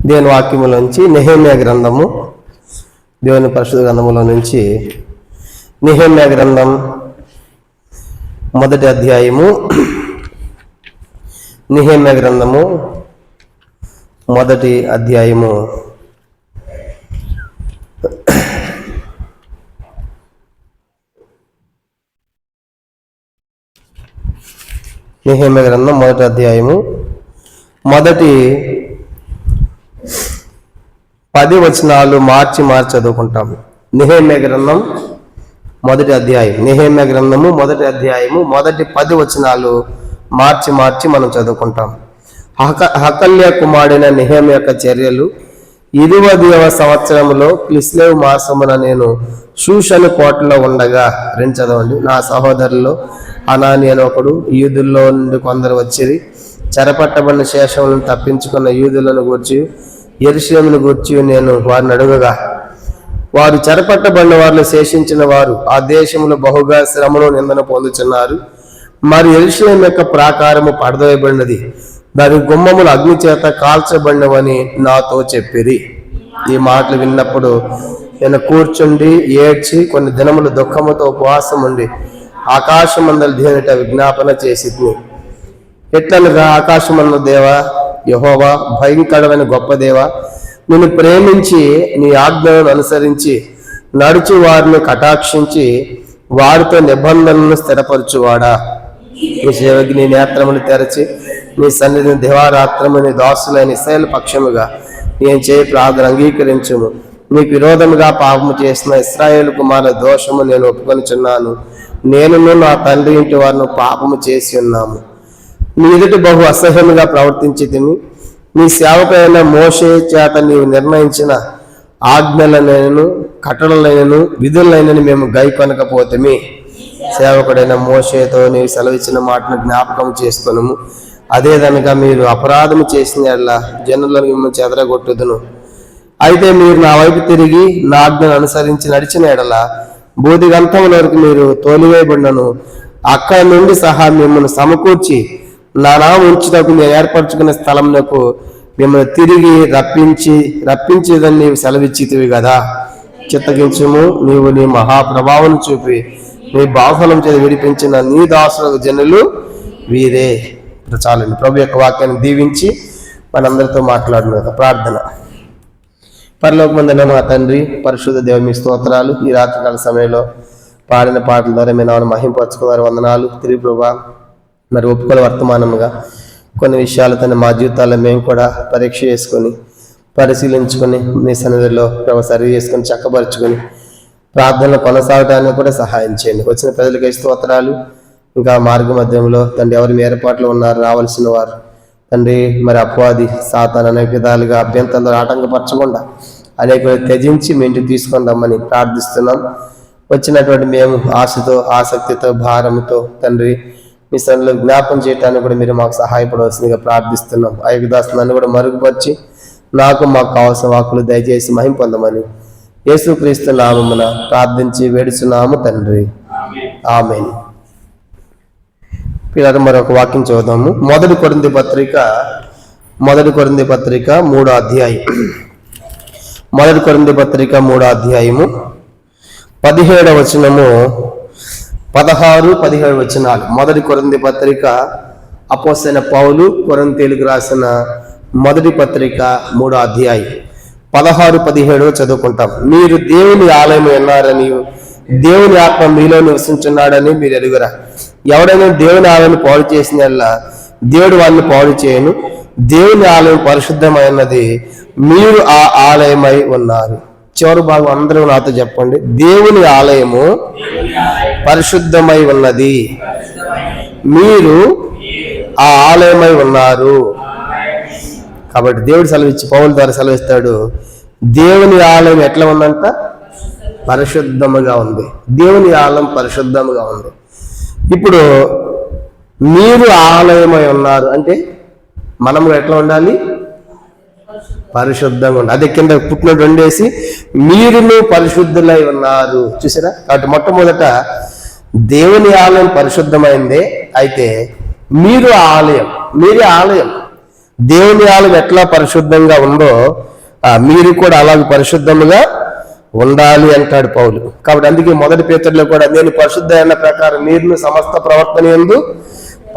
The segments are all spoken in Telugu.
దేవుని వాక్యములోంచి నెహెమ్యా గ్రంథము, దేవుని పరిశుద్ధ గ్రంథములో నుంచి నెహెమ్యా గ్రంథం మొదటి అధ్యాయము. నెహెమ్యా గ్రంథము మొదటి అధ్యాయము నెహెమ్యా గ్రంథం మొదటి అధ్యాయము మొదటి 10 వచనాలు మార్చి చదువుకుంటాము. నెహెమ్యా గ్రంథం మొదటి అధ్యాయం, నెహెమ్యా గ్రంథము మొదటి అధ్యాయము మొదటి 10 వచనాలు మార్చి మనం చదువుకుంటాం. హకల్య కుమారుడైన నెహెమ్యా యొక్క చర్యలు. 20వ సంవత్సరంలో కిస్లేవ్ మాసమున నేను షూషను కోటలో ఉండగా, రెండు చదవండి. నా సహోదరుల్లో హనాని అని ఒకడు, యూదుల్లో నుండి కొందరు వచ్చిరి. చెరపట్టబడిన శేషములను తప్పించుకున్న యూదులను గూర్చి, యెరూషలేమును గూర్చి నేను వారిని అడుగగా, వారు చెరపట్టబడిన వారిలో శేషించిన వారు ఆ దేశంలో బహుగా శ్రమను నిందన పొందుచున్నారు. మరి యెరూషలేము యొక్క ప్రాకారము పడదోయబడినది, దాని గుమ్మములు అగ్ని చేత కాల్చబడినవని నాతో చెప్పిరి. ఈ మాటలు విన్నప్పుడు నేను కూర్చుండి ఏడ్చి కొన్ని దినములు దుఃఖముతో ఉపవాసం ఉండి ఆకాశమందలి దేవునిట విజ్ఞాపన చేసి, ఎట్లనగా, ఆకాశమన్న దేవా యెహోవా, భయంకరమైన గొప్ప దేవా, నిన్ను ప్రేమించి నీ ఆజ్ఞలను అనుసరించి నడుచు వారిని కటాక్షించి వారితో నిబంధనలను స్థిరపరచువాడా, నీ సేవకి నీ నేత్రములు తెరచి నీ సన్నిధిని దివారాత్రము నీ దాసులైన ఇశ్రాయేలు పక్షముగా నేను చేయి ప్రార్థన అంగీకరించుము. నీకు విరోధముగా పాపము చేసిన ఇశ్రాయేలు కుమారుల దోషము నేను ఒప్పుకొనిచున్నాను. నేనును నా తండ్రి ఇంటి వారిని పాపము చేసి ఉన్నాము. నీ ఎదుటి బహు అసహ్యముగా ప్రవర్తించి తిని నీ సేవకైన మోషే చేత నీవు నిర్ణయించిన ఆజ్ఞలనైనను కట్టడలైనను విధులైనను మేము గైకొనకపోతేమి. సేవకుడైన మోషేతో నీవు సెలవిచ్చిన మాటను జ్ఞాపకం చేసుకొనుము. అదేదనగా, మీరు అపరాధము చేసిన యెడల జనులను మిమ్మల్ని చెదరగొట్టుదును. అయితే మీరు నా వైపు తిరిగి నా ఆజ్ఞను అనుసరించి నడిచిన యెడల బూదిగంతముల వరకు మీరు తోలివేయబడినను అక్కడ నుండి సహా మిమ్మల్ని సమకూర్చి నా నామం ఉంచుటకు నేను ఏర్పరచుకున్న స్థలంలో మిమ్మల్ని తిరిగి రప్పించేదని నీవు సెలవిచ్చితివి కదా. చిత్తగించుము. నీవు నీ మహాప్రభావం చూపి నీ బాహులం చేత విడిపించిన నీ దాసులకు జనులు వీరే. చాలండి. ప్రభు యొక్క వాక్యాన్ని దీవించి మనందరితో మాట్లాడిన ప్రార్థన. పరలోకమందున్న మా తండ్రి, పరిశుద్ధ దేవ, మీ స్తోత్రాలు. ఈ రాత్రికాల సమయంలో పాడిన పాటల ద్వారా మీ నామమును మహింపరచుకున్నారు. వందనాలు. తిరిగి ప్రభా, మరి ఒప్పుకొని వర్తమానముగా కొన్ని విషయాలు తన మా జీవితాల్లో మేము కూడా పరీక్ష చేసుకొని పరిశీలించుకొని మీ సన్నిధిలో ప్రభు సరి చేసుకొని చక్కపరుచుకొని ప్రార్థనలు కొనసాగడానికి కూడా సహాయం చేయండి. వచ్చిన ప్రజలకి స్తోత్రాలు. ఇంకా మార్గ మధ్యంలో తండ్రి ఎవరి ఏర్పాట్లు ఉన్నారు, రావాల్సిన వారు తండ్రి, మరి అపవాది సాతాను అనేక విధాలుగా అభ్యంతరంలో ఆటంకపరచకుండా అనేక త్యజించి మీ ఇంటికి తీసుకొని రమ్మని ప్రార్థిస్తున్నాం. వచ్చినటువంటి మేము ఆశతో, ఆసక్తితో, భారంతో తండ్రి మీ సన్నిధిలో జ్ఞాపం చేయడానికి కూడా మీరు మాకు సహాయపడవలసిందిగా ప్రార్థిస్తున్నాం. ఐక్యదాసనాన్ని కూడా మరుగుపరిచి మాకు కావాల్సిన వాక్కులు దయచేసి మహిమ పొందమని యేసుక్రీస్తు నామమున ప్రార్థించి వేడుచున్నాము తండ్రి. ఆమేన్. పిల్లలు మరొక వాక్యం చదువుదాము. మొదటి కొరింథీ పత్రిక 3వ అధ్యాయం. మొదటి కొరింథీ పత్రిక 3వ అధ్యాయము 17వ వచనము, 16, 17 వచనాలు. మొదటి కొరింథీ పత్రిక అపోస్తలుడైన పౌలు కొరింథీయులకు రాసిన మొదటి పత్రిక 3వ అధ్యాయం 16, 17 చదువుకుంటాం. మీరు దేవుని ఆలయం ఉన్నారని, దేవుని ఆత్మ మీలో నివసించున్నాడని మీరు ఎరుగురా. ఎవడైనా దేవుని ఆలయం పాడు చేసినల్లా దేవుడు వాళ్ళని పాడు చేయను. దేవుని ఆలయం పరిశుద్ధమైనది, మీరు ఆ ఆలయమై ఉన్నారు. చివరి భాగం అందరూ నాతో చెప్పండి. దేవుని ఆలయము పరిశుద్ధమై ఉన్నది, మీరు ఆ ఆలయమై ఉన్నారు. కాబట్టి దేవుడు సెలవిచ్చి పౌలు ద్వారా సెలవిస్తాడు, దేవుని ఆలయం ఎట్లా ఉందంట? పరిశుద్ధముగా ఉంది. దేవుని ఆలయం పరిశుద్ధముగా ఉంది. ఇప్పుడు మీరు ఆలయమై ఉన్నారు అంటే మనం ఎట్లా ఉండాలి? పరిశుద్ధంగా ఉండాలి. అదే కింద పుట్టిన రెండేసి మీరును పరిశుద్ధులై ఉన్నారు. చూసారా? కాబట్టి మొట్టమొదట దేవుని ఆలయం పరిశుద్ధమైందే. అయితే మీరు ఆలయం, మీరే ఆలయం. దేవుని ఆలయం ఎట్లా పరిశుద్ధంగా ఉందో మీరు కూడా అలాగే పరిశుద్ధముగా ఉండాలి అంటాడు పౌలు. కాబట్టి అందుకే మొదటి పేతురులో కూడా నేను పరిశుద్ధమైన ప్రకారం మీరు సమస్త ప్రవర్తన యందు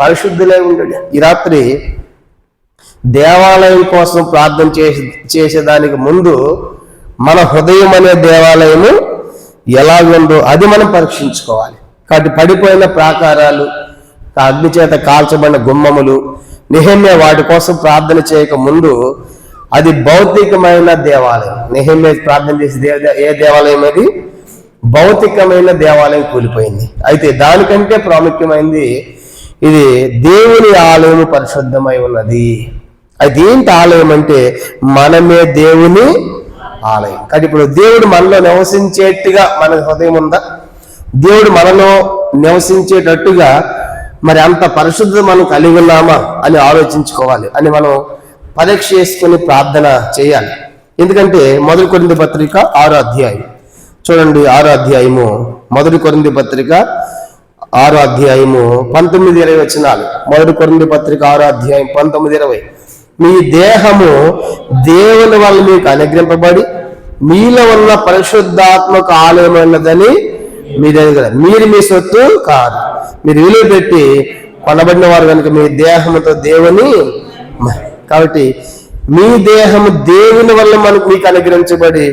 పరిశుద్ధులై ఉండండి. ఈ రాత్రి దేవాలయం కోసం ప్రార్థన చేసేదానికి ముందు మన హృదయం అనే దేవాలయము ఎలాగుందో అది మనం పరీక్షించుకోవాలి. కాబట్టి పడిపోయిన ప్రాకారాలు, అగ్ని చేత కాల్చబడిన గుమ్మములు, నెహెమ్యా వాటి కోసం ప్రార్థన చేయక ముందు అది భౌతికమైన దేవాలయం. నెహెమ్యా ప్రార్థన చేసి ఏ దేవాలయం? అది భౌతికమైన దేవాలయం కూలిపోయింది. అయితే దానికంటే ప్రాముఖ్యమైనది ఇది దేవుని ఆలయం పరిశుద్ధమై ఉన్నది. అది ఏంటి ఆలయం అంటే మనమే దేవుని ఆలయం. కానీ ఇప్పుడు దేవుడు మనలో నివసించేట్టుగా మన హృదయం ఉందా? దేవుడు మనలో నివసించేటట్టుగా మరి అంత పరిశుద్ధత మనం కలిగి ఉన్నామా అని ఆలోచించుకోవాలి, అని మనం పరీక్ష చేసుకుని ప్రార్థన చేయాలి. ఎందుకంటే మొదటి కొరింథీ పత్రిక 6వ అధ్యాయం చూడండి. 6వ అధ్యాయము మొదటి కొరింథీ పత్రిక 6వ అధ్యాయము 19-20 వచనాలు. మొదటి కొరింథీ పత్రిక 6వ అధ్యాయం 19-20. మీ దేహము దేవుని వల్ల మీకు అనుగ్రహింపబడి మీలో ఉన్న పరిశుద్ధాత్మక ఆలయమైనదని మీరు ఎరుగరు. మీరు మీ సొత్తు కాదు, మీరు విలువ పెట్టి కొనబడిన వారు కనుక మీ దేహముతో దేవుని. కాబట్టి మీ దేహము దేవుని వల్ల మీకు అనుగ్రహించబడి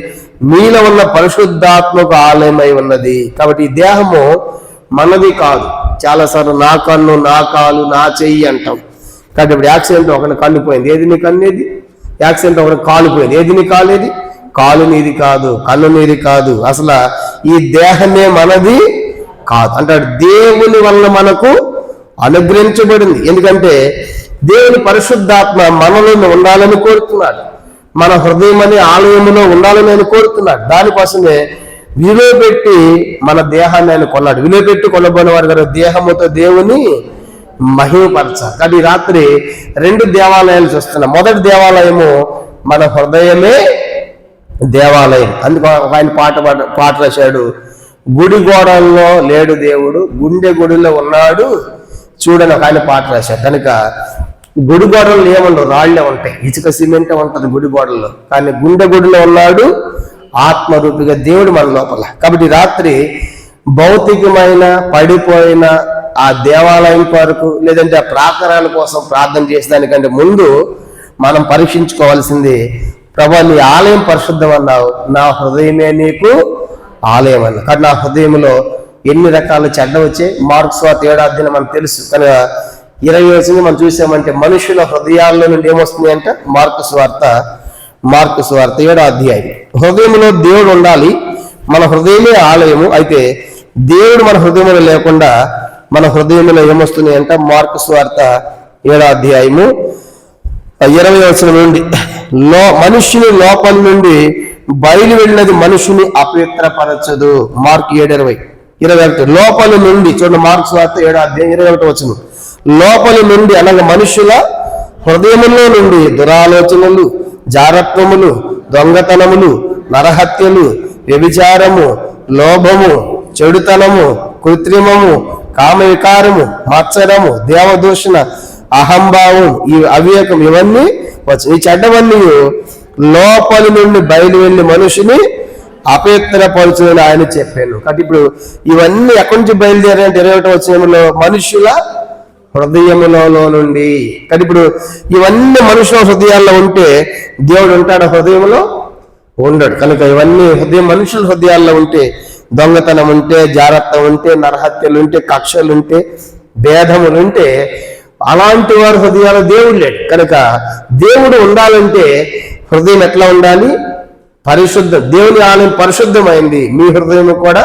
మీలో ఉన్న పరిశుద్ధాత్మక ఆలయమై ఉన్నది. కాబట్టి ఈ దేహము మనది కాదు. చాలాసార్లు నా కన్ను, నా కాలు, నా చెయ్యి అంటాం. కాబట్టి ఇప్పుడు యాక్సిడెంట్ ఒకటి కన్ను పోయింది, ఏది నీ కన్నేది? యాక్సిడెంట్ ఒకటి కాలు పోయింది, ఏది నీ కాలేది? కాలు నీది కాదు, కన్ను నీది కాదు, అసలు ఈ దేహమే మనది కాదు అంటాడు. దేవుని వల్ల మనకు అనుగ్రహించబడింది. ఎందుకంటే దేవుని పరిశుద్ధాత్మ మనలో ఉండాలని కోరుతున్నాడు, మన హృదయం అనే ఆలయంలో ఉండాలని ఆయన కోరుతున్నాడు. దానికోసమే విలువ పెట్టి మన దేహాన్ని ఆయన కొన్నాడు. విలువ పెట్టి కొనబోయిన వారు గారు దేహముతో దేవుని మహిమపరచాలి. కాబట్టి ఈ రాత్రి 2 దేవాలయాలు చూస్తున్నాం. మొదటి దేవాలయము మన హృదయమే దేవాలయం. అందుకు ఆయన పాట రాశాడు, గుడి గోడల్లో లేడు దేవుడు, గుండె గుడిలో ఉన్నాడు చూడని ఒక ఆయన పాట రాశాడు. కనుక గుడి గోడల్లో ఏముండవు, రాళ్లే ఉంటాయి, ఇసుక సిమెంటే ఉంటుంది గుడి గోడల్లో. కానీ గుండె గుడిలో ఉన్నాడు ఆత్మరూపిగా దేవుడు మన లోపల. కాబట్టి రాత్రి భౌతికమైన పడిపోయిన ఆ దేవాలయం కొరకు లేదంటే ఆ ప్రాకారాల కోసం ప్రార్థన చేసేదానికంటే ముందు మనం పరీక్షించుకోవాల్సింది, ప్రభా నీ ఆలయం పరిశుద్ధం అన్నావు, నా హృదయమే నీకు ఆలయం అన్నా. కానీ నా హృదయంలో ఎన్ని రకాల చెడ్డ వచ్చాయి. మార్కు సువార్త 7వ అధ్యాయం మనకు తెలుసు. కానీ 20 వచనం మనం చూసామంటే మనుషుల హృదయాల్లో నుండి ఏమొస్తుంది అంటే మార్కు సువార్త 7వ అధ్యాయం. హృదయంలో దేవుడు ఉండాలి, మన హృదయమే ఆలయము. అయితే దేవుడు మన హృదయంలో లేకుండా మన హృదయంలో ఏమొస్తుంది అంటే మార్కు సువార్త 7వ అధ్యాయము 20వ వచనం నుండి, మనుష్యుని లోపల నుండి బయలు వెళ్ళినది మనుషుని అపవిత్రపరచదు. మార్కు 7:20 లోపల నుండి చూడండి. మార్కు సువార్త 7వ అధ్యాయం 21వ వచనం. లోపల నుండి అనగా మనుషుల హృదయములో నుండి దురాలోచనలు, జారత్వములు, దొంగతనములు, నరహత్యలు, వ్యభిచారము, లోభము, చెడుతనము, కృత్రిమము, కామవికారము, మత్సరము, దేవదూషణ, అహంభావం, ఈ అవివేకం, ఇవన్నీ వచ్చు. ఈ చెడ్డవన్నీ లోపలి నుండి బయలు వెళ్ళి మనుషుని అపవిత్రపరచుని ఆయన చెప్పాను. కాబట్టి ఇప్పుడు ఇవన్నీ ఎక్కడి నుంచి బయలుదేరాయంటే 21వ వచనంలో మనుషుల హృదయములలో నుండి. కానీ ఇప్పుడు ఇవన్నీ మనుషుల హృదయాల్లో ఉంటే దేవుడు ఉంటాడు హృదయంలో? ఉండడు. కనుక ఇవన్నీ మనుషుల హృదయాల్లో ఉంటే, దొంగతనం ఉంటే, జారత్వం ఉంటే, నరహత్యలు ఉంటే, కక్షలు ఉంటే, భేదములు ఉంటే, అలాంటి వారి హృదయాలు దేవుడు లేడు. కనుక దేవుడు ఉండాలంటే హృదయం ఎట్లా ఉండాలి? పరిశుద్ధం. దేవుని ఆలయం పరిశుద్ధమైంది, మీ హృదయం కూడా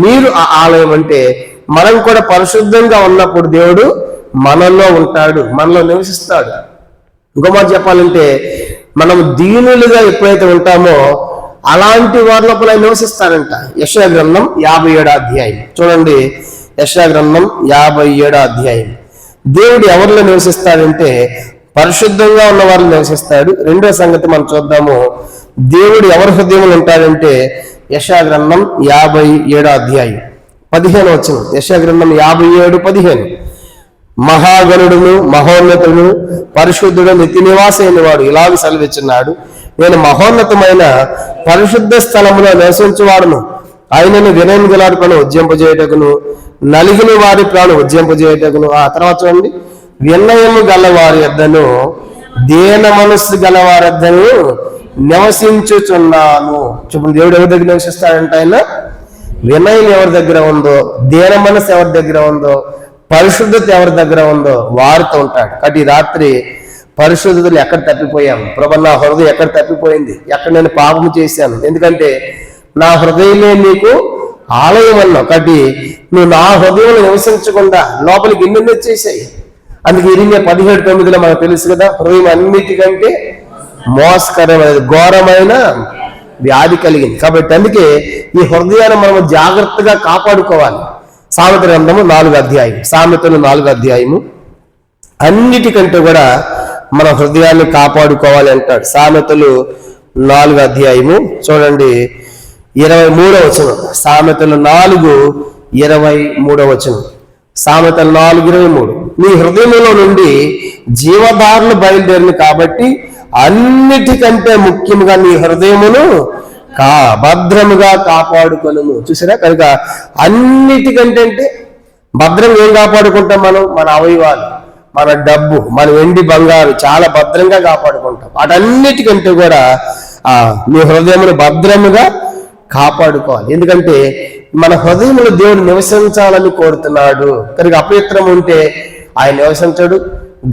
మీరు ఆ ఆలయం. అంటే మనం కూడా పరిశుద్ధంగా ఉన్నప్పుడు దేవుడు మనలో ఉంటాడు, మనలో నివసిస్తాడు. ఇంకో మాట చెప్పాలంటే మనం దీనులుగా ఎప్పుడైతే ఉంటామో అలాంటి వారి లోపల నివసిస్తాడంట. యెషయా గ్రంథం 57వ అధ్యాయం చూడండి. యెషయా గ్రంథం 57వ అధ్యాయం. దేవుడు ఎవరిలో నివసిస్తాడంటే పరిశుద్ధంగా ఉన్న వారిని నివసిస్తాడు. రెండో సంగతి మనం చూద్దాము, దేవుడు ఎవరి హృదయంలో ఉంటాడంటే యెషయా గ్రంథం 57వ అధ్యాయం 15వ వచనం. యెషయా గ్రంథం 57:15. మహాగణుడును మహోన్నతుడును పరిశుద్ధుడు నిత్య నివాసైన వాడు ఇలాగ సెలవిచ్చున్నాడు, నేను మహోన్నతమైన పరిశుద్ధ స్థలములో నివసించువాడును, ఆయనను వినయం గలాడుకొని ఉజ్జింపజేయటకును నలిగిన వారి ప్రాణం ఉజ్జింపజేయటకును. ఆ తర్వాత చూడండి, వినయము గలవారి యొద్దను దీన మనస్సు గలవారి యొద్దను నివసించుచున్నాను. చెప్పండి, దేవుడు ఎవరి దగ్గర నివసిస్తాడంటే ఆయన వినయం ఎవరి దగ్గర ఉందో, దీన మనస్సు ఎవరి దగ్గర ఉందో, పరిశుద్ధత ఎవరి దగ్గర ఉందో వారితో ఉంటాడు. కాబట్టి ఈ రాత్రి పరిశుద్ధతలు ఎక్కడ తప్పిపోయాము ప్రభు, నా హృదయం ఎక్కడ తప్పిపోయింది, ఎక్కడ నేను పాపము చేశాను, ఎందుకంటే నా హృదయమే నీకు ఆలయం అన్నావు. కాబట్టి నువ్వు నా హృదయంలో నివసించకుండా లోపలికి ఎన్ని వచ్చేసాయి. అందుకే ఇరిమియా 17:9 మనకు తెలుసు కదా, హృదయం అన్నిటికంటే మోసకరమైనది, ఘోరమైన వ్యాధి కలిగింది. కాబట్టి అందుకే ఈ హృదయాన్ని మనం జాగ్రత్తగా కాపాడుకోవాలి. సామెత గ్రంథము 4వ అధ్యాయం, సామెతలు 4వ అధ్యాయము అన్నిటికంటే కూడా మన హృదయాన్ని కాపాడుకోవాలి అంటాడు. సామెతలు 4వ అధ్యాయము చూడండి 23వ వచనం, సామెతలు 4:23 వచనం, సామెతలు 4:23, నీ హృదయంలో నుండి జీవధారలు బయలుదేరింది కాబట్టి అన్నిటికంటే ముఖ్యంగా నీ హృదయమును భద్రముగా కాపాడుకొనుము. చూసారా, కనుక అన్నిటికంటే అంటే భద్రంగా ఏం కాపాడుకుంటాం మనం? మన అవయవాలు, మన డబ్బు, మన వెండి బంగారు చాలా భద్రంగా కాపాడుకుంటాం. వాటన్నిటికంటే కూడా నీ హృదయమును భద్రముగా కాపాడుకోవాలి. ఎందుకంటే మన హృదయంలో దేవుడు నివసించాలని కోరుతున్నాడు. కనుక అపవిత్రం ఉంటే ఆయన నివసించడు,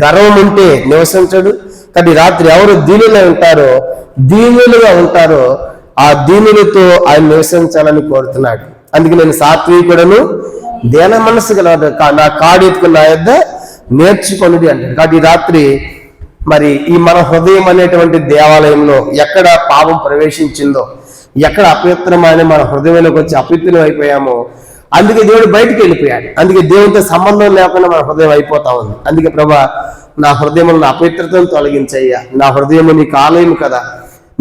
గర్వం ఉంటే నివసించడు. కానీ రాత్రి ఎవరు దీనులుగా ఉంటారో ఆ దీనులతో ఆయన నివసించాలని కోరుతున్నాడు. అందుకే నేను సాత్వికుడను దేన మనసు గలవాడు, నా కాడు ఎత్తుకుని నా యొద్ద నేర్చుకొనుడి అంటాడు. కాబట్టి రాత్రి మరి ఈ మన హృదయం అనేటువంటి దేవాలయంలో ఎక్కడ పాపం ప్రవేశించిందో, ఎక్కడ అపవిత్రమైన మన హృదయంలోకి వచ్చి అపవిత్రం అయిపోయామో, అందుకే దేవుడు బయటికి వెళ్ళిపోయాడు. అందుకే దేవునితో సంబంధం లేకుండా మన హృదయం అయిపోతా ఉంది. అందుకే ప్రభా, నా హృదయంలో నా అపవిత్రతను తొలగించయ్యా, నా హృదయం నీకు ఆలయం కదా,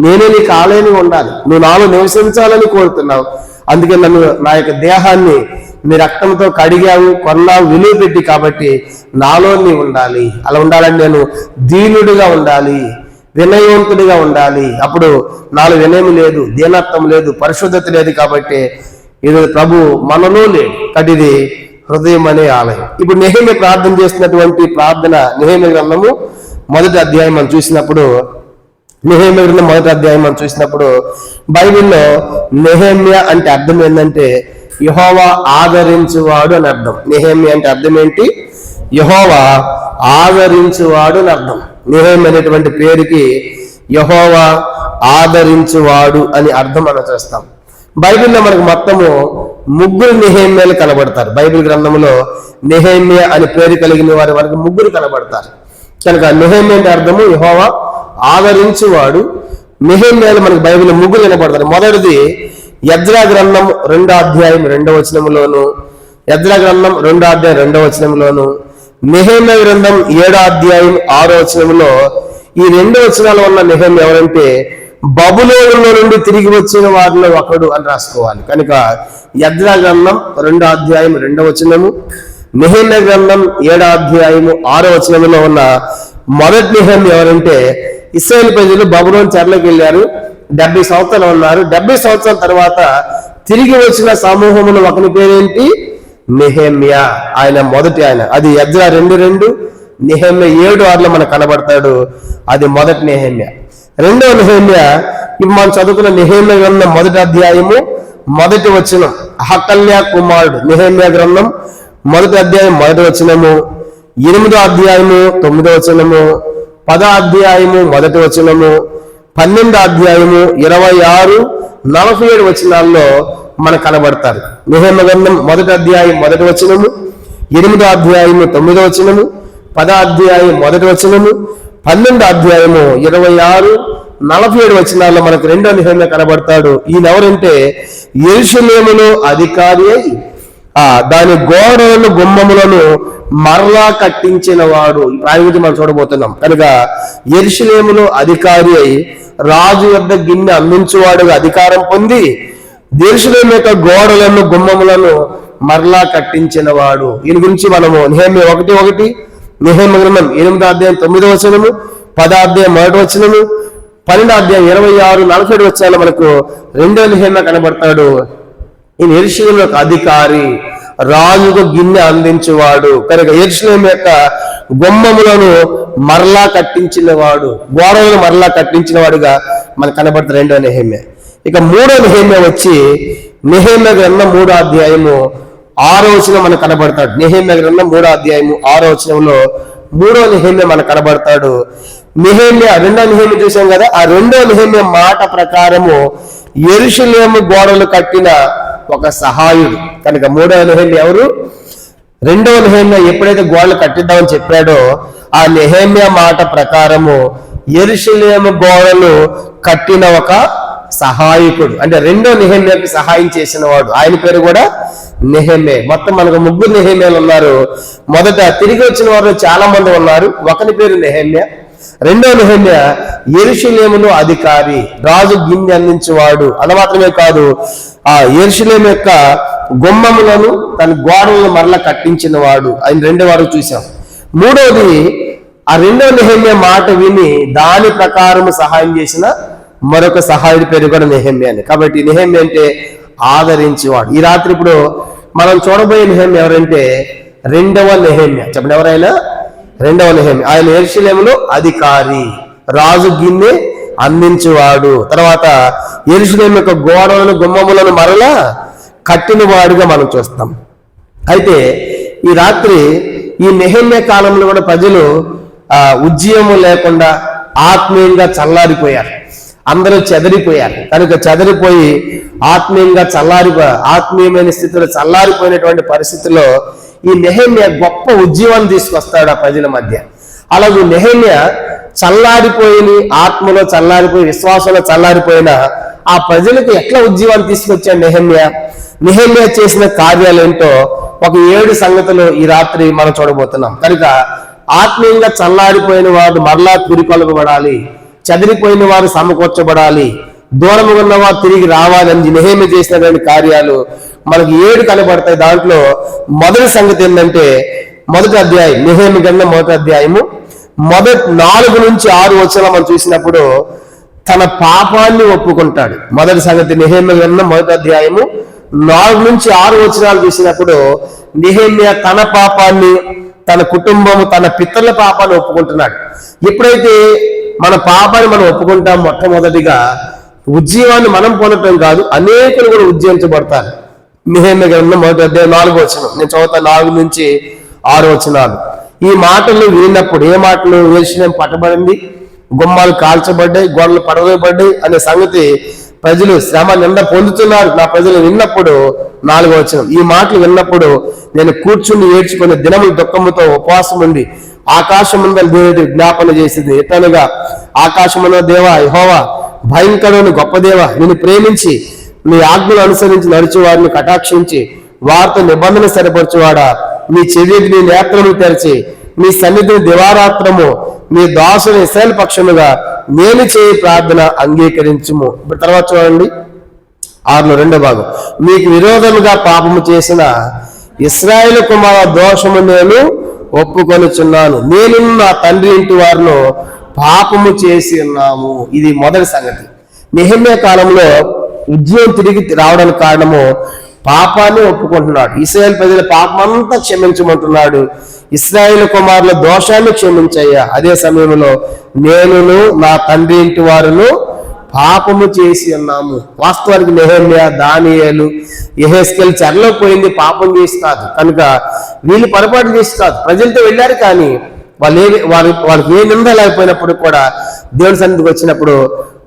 నేనే నీకు ఆలయంగా ఉండాలి, నువ్వు నాలో నివసించాలని కోరుతున్నావు. అందుకే నన్ను, నా యొక్క దేహాన్ని నీ రక్తంతో కడిగావు, కొన్నావు, విలువ పెట్టి, కాబట్టి నాలో నీ ఉండాలి. అలా ఉండాలని నేను దీనుడిగా ఉండాలి, వినయవంతుడిగా ఉండాలి. అప్పుడు నాలో వినయం లేదు, దీనత్వం లేదు, పరిశుద్ధత లేదు. కాబట్టి ఇది ప్రభు మనలో లేదు. కాబట్టి ఇది హృదయం అనే ఆలయం. ఇప్పుడు నెహెమ్యా ప్రార్థన చేస్తున్నటువంటి ప్రార్థన నెహెమ్యా గ్రంథము 1వ అధ్యాయం మనం చూసినప్పుడు, నెహెమ్యా గ్రంథం 1వ అధ్యాయం మనం చూసినప్పుడు బైబిల్లో నెహెమ్యా అంటే అర్థం ఏంటంటే యెహోవా ఆదరించువాడు అని అర్థం. నెహెమ్యా అంటే అర్థం ఏంటి? యెహోవా ఆదరించువాడు అని అర్థం. నెహెమ్యా అనేటువంటి పేరుకి యెహోవా ఆదరించువాడు అని అర్థం మనం చేస్తాం. బైబిల్లో మనకు మొత్తము 3 నెహెమ్యాలు కనబడతారు. బైబిల్ గ్రంథంలో నెహెమ్యా అని పేరు కలిగిన వారి వరకు 3 కనబడతారు. కనుక నెహెమ్యా అంటే అర్థము యెహోవా ఆదరించువాడు. నెహెమ్యాలు మనకు బైబిల్లో 3 కనబడతారు. మొదటిది ఎజ్రా గ్రంథం 2వ అధ్యాయం 2వ వచనంలోను, ఎజ్రా గ్రంథం 2వ అధ్యాయం 2వ వచనంలోను, నెహెమ్యా గ్రంథం 7వ అధ్యాయం 6వ వచనంలో ఈ 2 వచనాలు ఉన్న నెహెమ్యా ఎవరంటే బబులోనులో నుండి తిరిగి వచ్చిన వారిలో ఒకడు అని రాసుకోవాలి. కనుక ఎజ్రా గ్రంథం 2వ అధ్యాయం 2వ వచనము, నెహెమ్యా గ్రంథం 7వ అధ్యాయము 6వ వచనంలో ఉన్న మొదటి నెహెమ్యా ఎవరంటే ఇశ్రాయేలు ప్రజలు బబులోను చెరలోకి వెళ్ళారు, 70 సంవత్సరాలు ఉన్నారు. 70 సంవత్సరాల తర్వాత తిరిగి వచ్చిన సమూహములు ఒకని పేరేంటి? నెహెమ్యా. ఆయన మొదటి ఆయన. అది ఎజ్రా 2:2, నెహెమ్యా 7:6 మనకు కనబడతాడు. అది మొదటి నెహెమ్యా. రెండవ నెహెమ్యా ఇప్పుడు మనం చదువుకున్న నెహెమ్యా గ్రంథం 1వ అధ్యాయము 1వ వచనం, హకల్యా కుమారుడు. నెహెమ్యా గ్రంథం 1వ అధ్యాయం 1వ వచనము, 8వ అధ్యాయము 9వ వచనము, 10వ అధ్యాయము 1వ వచనము, 12వ అధ్యాయము 26, 47 వచనాల్లో మనకు కనబడతారు. నెహెమ్యా గ్రంథం 1వ అధ్యాయం 1వ వచనము, 8వ అధ్యాయము 9వ వచనము, 10వ అధ్యాయం 1వ వచనము, 12వ అధ్యాయము 26, 47 వచనాల్లో మనకు 2వ నెహెమ్యా కనబడతాడు. ఈయన ఎవరంటే యెరూషలేములో అధికారి అయి దాని గోడలను గుమ్మములను మరలా కట్టించిన వాడు. ఆయన గురించి మనం చూడబోతున్నాం. కనుక యెరూషలేములో అధికారి అయి రాజు వద్ద గిన్నె అందించువాడుగా అధికారం పొంది యెరూషలేము యొక్క గోడలను గుమ్మములను మరలా కట్టించిన వాడు. ఈయన గురించి మనము నెహెమ్యా 1:1, నెహెమ్యా గ్రంథం 8వ అధ్యాయం 9వ వచనము, 10వ అధ్యాయం 1వ వచనము, 12వ అధ్యాయం 26, 47 వచనాలు మనకు రెండో నెహెమ్యా కనబడతాడు. ఈయన యెరూషలేములో ఒక అధికారి, రాజుకు గిన్నె అందించేవాడు. కనుక యెరూషలేము యొక్క గుమ్మములను మరలా కట్టించిన వాడు, గోడలను మరలా కట్టించిన వాడుగా మనకు కనబడుతుంది రెండో నెహెమ్యా. ఇక మూడో నెహెమ్యా వచ్చి నెహెమ్యా గ్రంథం 3వ అధ్యాయము 6వ వచనం మనకు కనబడతాడు. నెహెమ్యా గ్రంథం 3వ అధ్యాయము 6వ వచనంలో మూడో నెహెమ్యా మనకు కనబడతాడు. నెహెమ్యా రెండో నెహెమ్యా చూసాం కదా, ఆ రెండో నెహెమ్యా మాట ప్రకారము యెరూషలేము గోడలు కట్టిన ఒక సహాయుడు. కనుక మూడవ నెహెమ్యా ఎవరు? రెండవ నెహెమ్యా ఎప్పుడైతే గోడలు కట్టిద్దామని చెప్పాడో ఆ నెహెమ్యా మాట ప్రకారము యెరూషలేము గోడలు కట్టిన ఒక సహాయకుడు, అంటే రెండో నెహెమ్యాకి సహాయం చేసిన వాడు. ఆయన పేరు కూడా నెహెమ్యా. మొత్తం మనకు 3 నెహెమ్యాలు ఉన్నారు. మొదట తిరిగి వచ్చిన వారు చాలా మంది ఉన్నారు. ఒకని పేరు నెహెమ్యా. రెండో నెహెమ్యా యెరూషలేములో అధికారి, రాజు గిన్నె అందించేవాడు. అలా మాత్రమే కాదు, ఆ యెరూషలేము యొక్క గుమ్మములను తన గోడలను మరలా కట్టించిన వాడు. ఆయన రెండో వారు చూసాం. మూడోది, ఆ రెండో నెహెమ్యా మాట విని దాని ప్రకారం సహాయం చేసిన మరొక సహాయుడి పేరు కూడా నెహెమ్యా అని. కాబట్టి నెహెమ్యా అంటే ఆదరించేవాడు. ఈ రాత్రి ఇప్పుడు మనం చూడబోయే నెహెమ్యా ఎవరంటే రెండవ నెహెమ్యా. చెప్పండి, ఎవరైనా? రెండవ నెహెమ్యా. ఆయన యెరూషలేములో అధికారి, రాజు గిన్నె అందించేవాడు. తర్వాత యెరూషలేము యొక్క గోడలను గుమ్మములను మరలా కట్టిన వాడుగా మనం చూస్తాం. అయితే ఈ రాత్రి ఈ నెహెమ్యా కాలంలో కూడా ప్రజలు ఉద్యమం లేకుండా ఆత్మీయంగా చల్లారిపోయారు. అందరూ చెదరిపోయారు. కనుక చెదరిపోయి ఆత్మీయంగా ఆత్మీయమైన స్థితిలో చల్లారిపోయినటువంటి పరిస్థితుల్లో ఈ నెహెమ్యా గొప్ప ఉద్యమాన్ని తీసుకొస్తాడు ఆ ప్రజల మధ్య. అలాగే నెహెమ్యా చల్లారిపోయి ఆత్మలో చల్లారిపోయి విశ్వాసంలో చల్లారిపోయిన ఆ ప్రజలకు ఎట్లా ఉద్యమాన్ని తీసుకొచ్చాడు నెహెమ్యా. నెహెమ్యా చేసిన కార్యాలు ఏంటో ఒక 7 సంగతులు ఈ రాత్రి మనం చూడబోతున్నాం. కనుక ఆత్మీయంగా చల్లారిపోయిన వారు మరలా తిరికొలపబడాలి, చెదిరిపోయిన వారు సమకూర్చబడాలి, దూరముగా ఉన్న వారు తిరిగి రావాలని నెహెమ్యా చేసినటువంటి కార్యాలు మనకి 7 కనబడతాయి. దాంట్లో మొదటి సంగతి ఏంటంటే మొదటి అధ్యాయం, నెహెమ్యా గ్రంథం 1వ అధ్యాయము మొదటి 4 నుంచి 6 వచనాలు మనం చూసినప్పుడు తన పాపాన్ని ఒప్పుకుంటాడు. మొదటి సంగతి నెహెమ్యా గ్రంథం 1వ అధ్యాయము 4 నుంచి 6 వచనాలు చూసినప్పుడు నెహెమ్యా తన పాపాన్ని, తన కుటుంబము, తన పితరుల పాపాన్ని ఒప్పుకుంటున్నాడు. ఎప్పుడైతే మన పాపాన్ని మనం ఒప్పుకుంటాం, మొట్టమొదటిగా ఉజ్జీవాన్ని మనం పొందటం కాదు, అనేకులు కూడా ఉజ్జీవించబడతారు. నెహెమ్యా గ్రంథం 1వ అధ్యాయం 4వ వచనం నేను చదువుతాను, 4 నుంచి 6 వచనాలు. ఈ మాటలు విన్నప్పుడు, ఏ మాటలు? యెరూషలేము పట్టబడింది, గుమ్మాలు కాల్చబడ్డాయి, గోడలు పడవేయబడ్డాయి అనే సంగతి ప్రజలు శ్రమ నింద పొందుతున్నారు నా ప్రజలు విన్నప్పుడు 4వ వచనం, ఈ మాటలు విన్నప్పుడు నేను కూర్చుని ఏడ్చుకుని దినములు దుఃఖముతో ఉపవాసం ఉండి ఆకాశముందల దేవుడి జ్ఞాపన చేసింది. ఎట్లనగా, ఆకాశమున్న దేవా యెహోవా, భయంకరుని గొప్ప దేవ, నిన్ను ప్రేమించి నీ ఆజ్ఞలు అనుసరించి నడిచి వారిని కటాక్షించి వారితో నిబంధన స్థిరపరచువాడా, నీ చెవికి నీ నేత్రములు తెరిచి నీ సన్నిధిని దివారాత్రము నీ దాసుని ఇశ్రాయేలు పక్షముగా నేను చేయి ప్రార్థన అంగీకరించుము. ఇప్పుడు తర్వాత చూడండి 6లో 2వ భాగం, నీకు విరోధముగా పాపము చేసిన ఇశ్రాయేలు కుమార దోషము నేను ఒప్పుకొనుచున్నాను, నేను నా తండ్రి ఇంటి వారిను పాపము చేసి ఉన్నాము. ఇది మొదటి సంగతి. నెహెమ్యా కాలంలో ఉద్యమం తిరిగి రావడానికి కారణము పాపాన్ని ఒప్పుకుంటున్నాడు. ఇశ్రాయేలు ప్రజల పాపమంతా క్షమించమంటున్నాడు. ఇశ్రాయేలు కుమారుల దోషాన్ని క్షమించయ్యా. అదే సమయంలో నేనును నా తండ్రి ఇంటి వారును పాపము చేసి ఉన్నాము. వాస్తవానికి నెహెమ్యా, దానియేలు, యెహెజ్కేలు చెరలో పోయింది పాపం చేసి కాదు. కనుక వీళ్ళు పొరపాటు చేసి కాదు, ప్రజలతో వెళ్ళారు. కానీ వాళ్ళకి ఏ నింద లేకపోయినప్పుడు కూడా దేవుని సన్నిధికి వచ్చినప్పుడు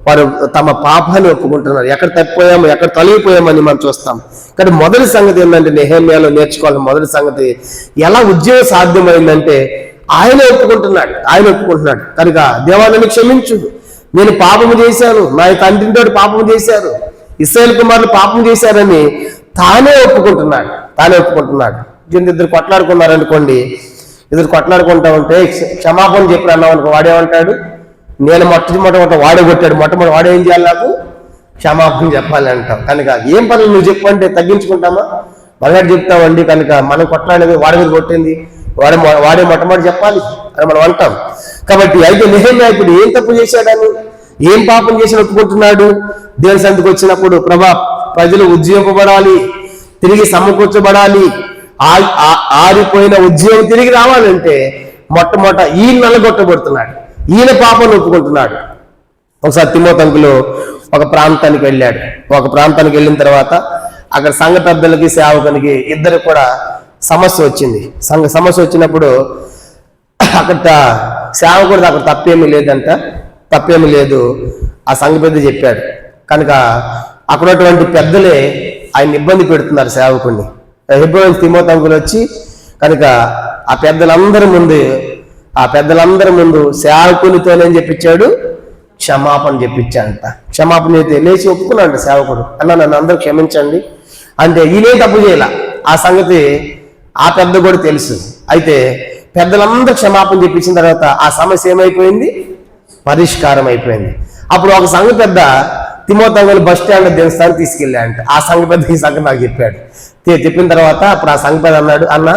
వారు తమ పాపాన్ని ఒప్పుకుంటున్నారు. ఎక్కడ తప్పిపోయామో, ఎక్కడ తొలగిపోయామని మనం చూస్తాం. కానీ మొదటి సంగతి ఏంటంటే నెహెమ్యాలో నేర్చుకోవాలి. మొదటి సంగతి ఎలా ఉద్యోగం సాధ్యమైందంటే ఆయన ఒప్పుకుంటున్నాడు. కనుక దేవాన్ని క్షమించు, నేను పాపము చేశాను, నా తండ్రితో పాపము చేశారు, ఇశ్రాయేలు కుమారులు పాపం చేశారని తానే ఒప్పుకుంటున్నాడు. ఇద్దరు కొట్లాడుకున్నారనుకోండి, ఇద్దరు కొట్లాడుకుంటా ఉంటే క్షమాపణ చెప్పి అన్నాం అనుకో, వాడేమంటాడు? నేను మొట్టమొదటి వాడే కొట్టాడు, మొట్టమొదటి వాడే ఏం చేయాలి? నాకు క్షమాపణ చెప్పాలి అంటాం. కనుక ఏం పనులు నువ్వు చెప్పు అంటే తగ్గించుకుంటామా? మనగాడు చెప్తామండి కనుక మనం కొట్లాడేది వాడి మీద కొట్టింది వాడే మొట్టమొదటి చెప్పాలి అని మనం అంటాం. కాబట్టి అయితే నెహెమ్యా ఇప్పుడు ఏం తప్పు చేశాడని, ఏం పాపం చేసి ఒప్పుకుంటున్నాడు? దేవుని సన్నిధికి వచ్చినప్పుడు ప్రభా ప్రజలు ఉజ్జీవింపబడాలి, తిరిగి సమకూర్చబడాలి, ఆరిపోయిన ఉద్యోగం తిరిగి రావాలంటే మొట్టమొదట ఈయన నల్లగొట్టబడుతున్నాడు, ఈయన పాపం ఒప్పుకుంటున్నాడు. ఒకసారి తిమోతిలో ఒక ప్రాంతానికి వెళ్ళాడు. ఒక ప్రాంతానికి వెళ్ళిన తర్వాత అక్కడ సంఘ పెద్దలకి సేవకునికి ఇద్దరు కూడా సమస్య వచ్చింది. సమస్య వచ్చినప్పుడు అక్కడ సేవకుడు అక్కడ తప్పేమీ లేదంట, తప్పేమీ లేదు ఆ సంఘ పెద్ద చెప్పాడు. కనుక అక్కడ ఉన్నటువంటి పెద్దలే ఆయన ఇబ్బంది పెడుతున్నారు సేవకుడిని. తిమోతిలో వచ్చి కనుక ఆ పెద్దలందరి ముందు సేవకునితోనే చెప్పించాడు, క్షమాపణ చెప్పించాడంట. క్షమాపణ అయితే లేచి ఒప్పుకున్నాడు సేవకుడు, అన్న నన్ను అందరూ క్షమించండి అంటే ఈయనే తప్పు చేయాల. ఆ సంగతి ఆ పెద్ద కూడా తెలుసు. అయితే పెద్దలందరూ క్షమాపణ చెప్పించిన తర్వాత ఆ సమస్య ఏమైపోయింది? పరిష్కారం అయిపోయింది. అప్పుడు ఒక సంఘ పెద్ద తిమోతిలో బస్ స్టాండ్ దించడానికి తీసుకెళ్ళాడంట. ఆ సంఘ పెద్ద ఈ సంగతి నాకు చెప్పాడు. చెప్పిన తర్వాత అప్పుడు ఆ సంఘ పెద్ద అన్నాడు, అన్న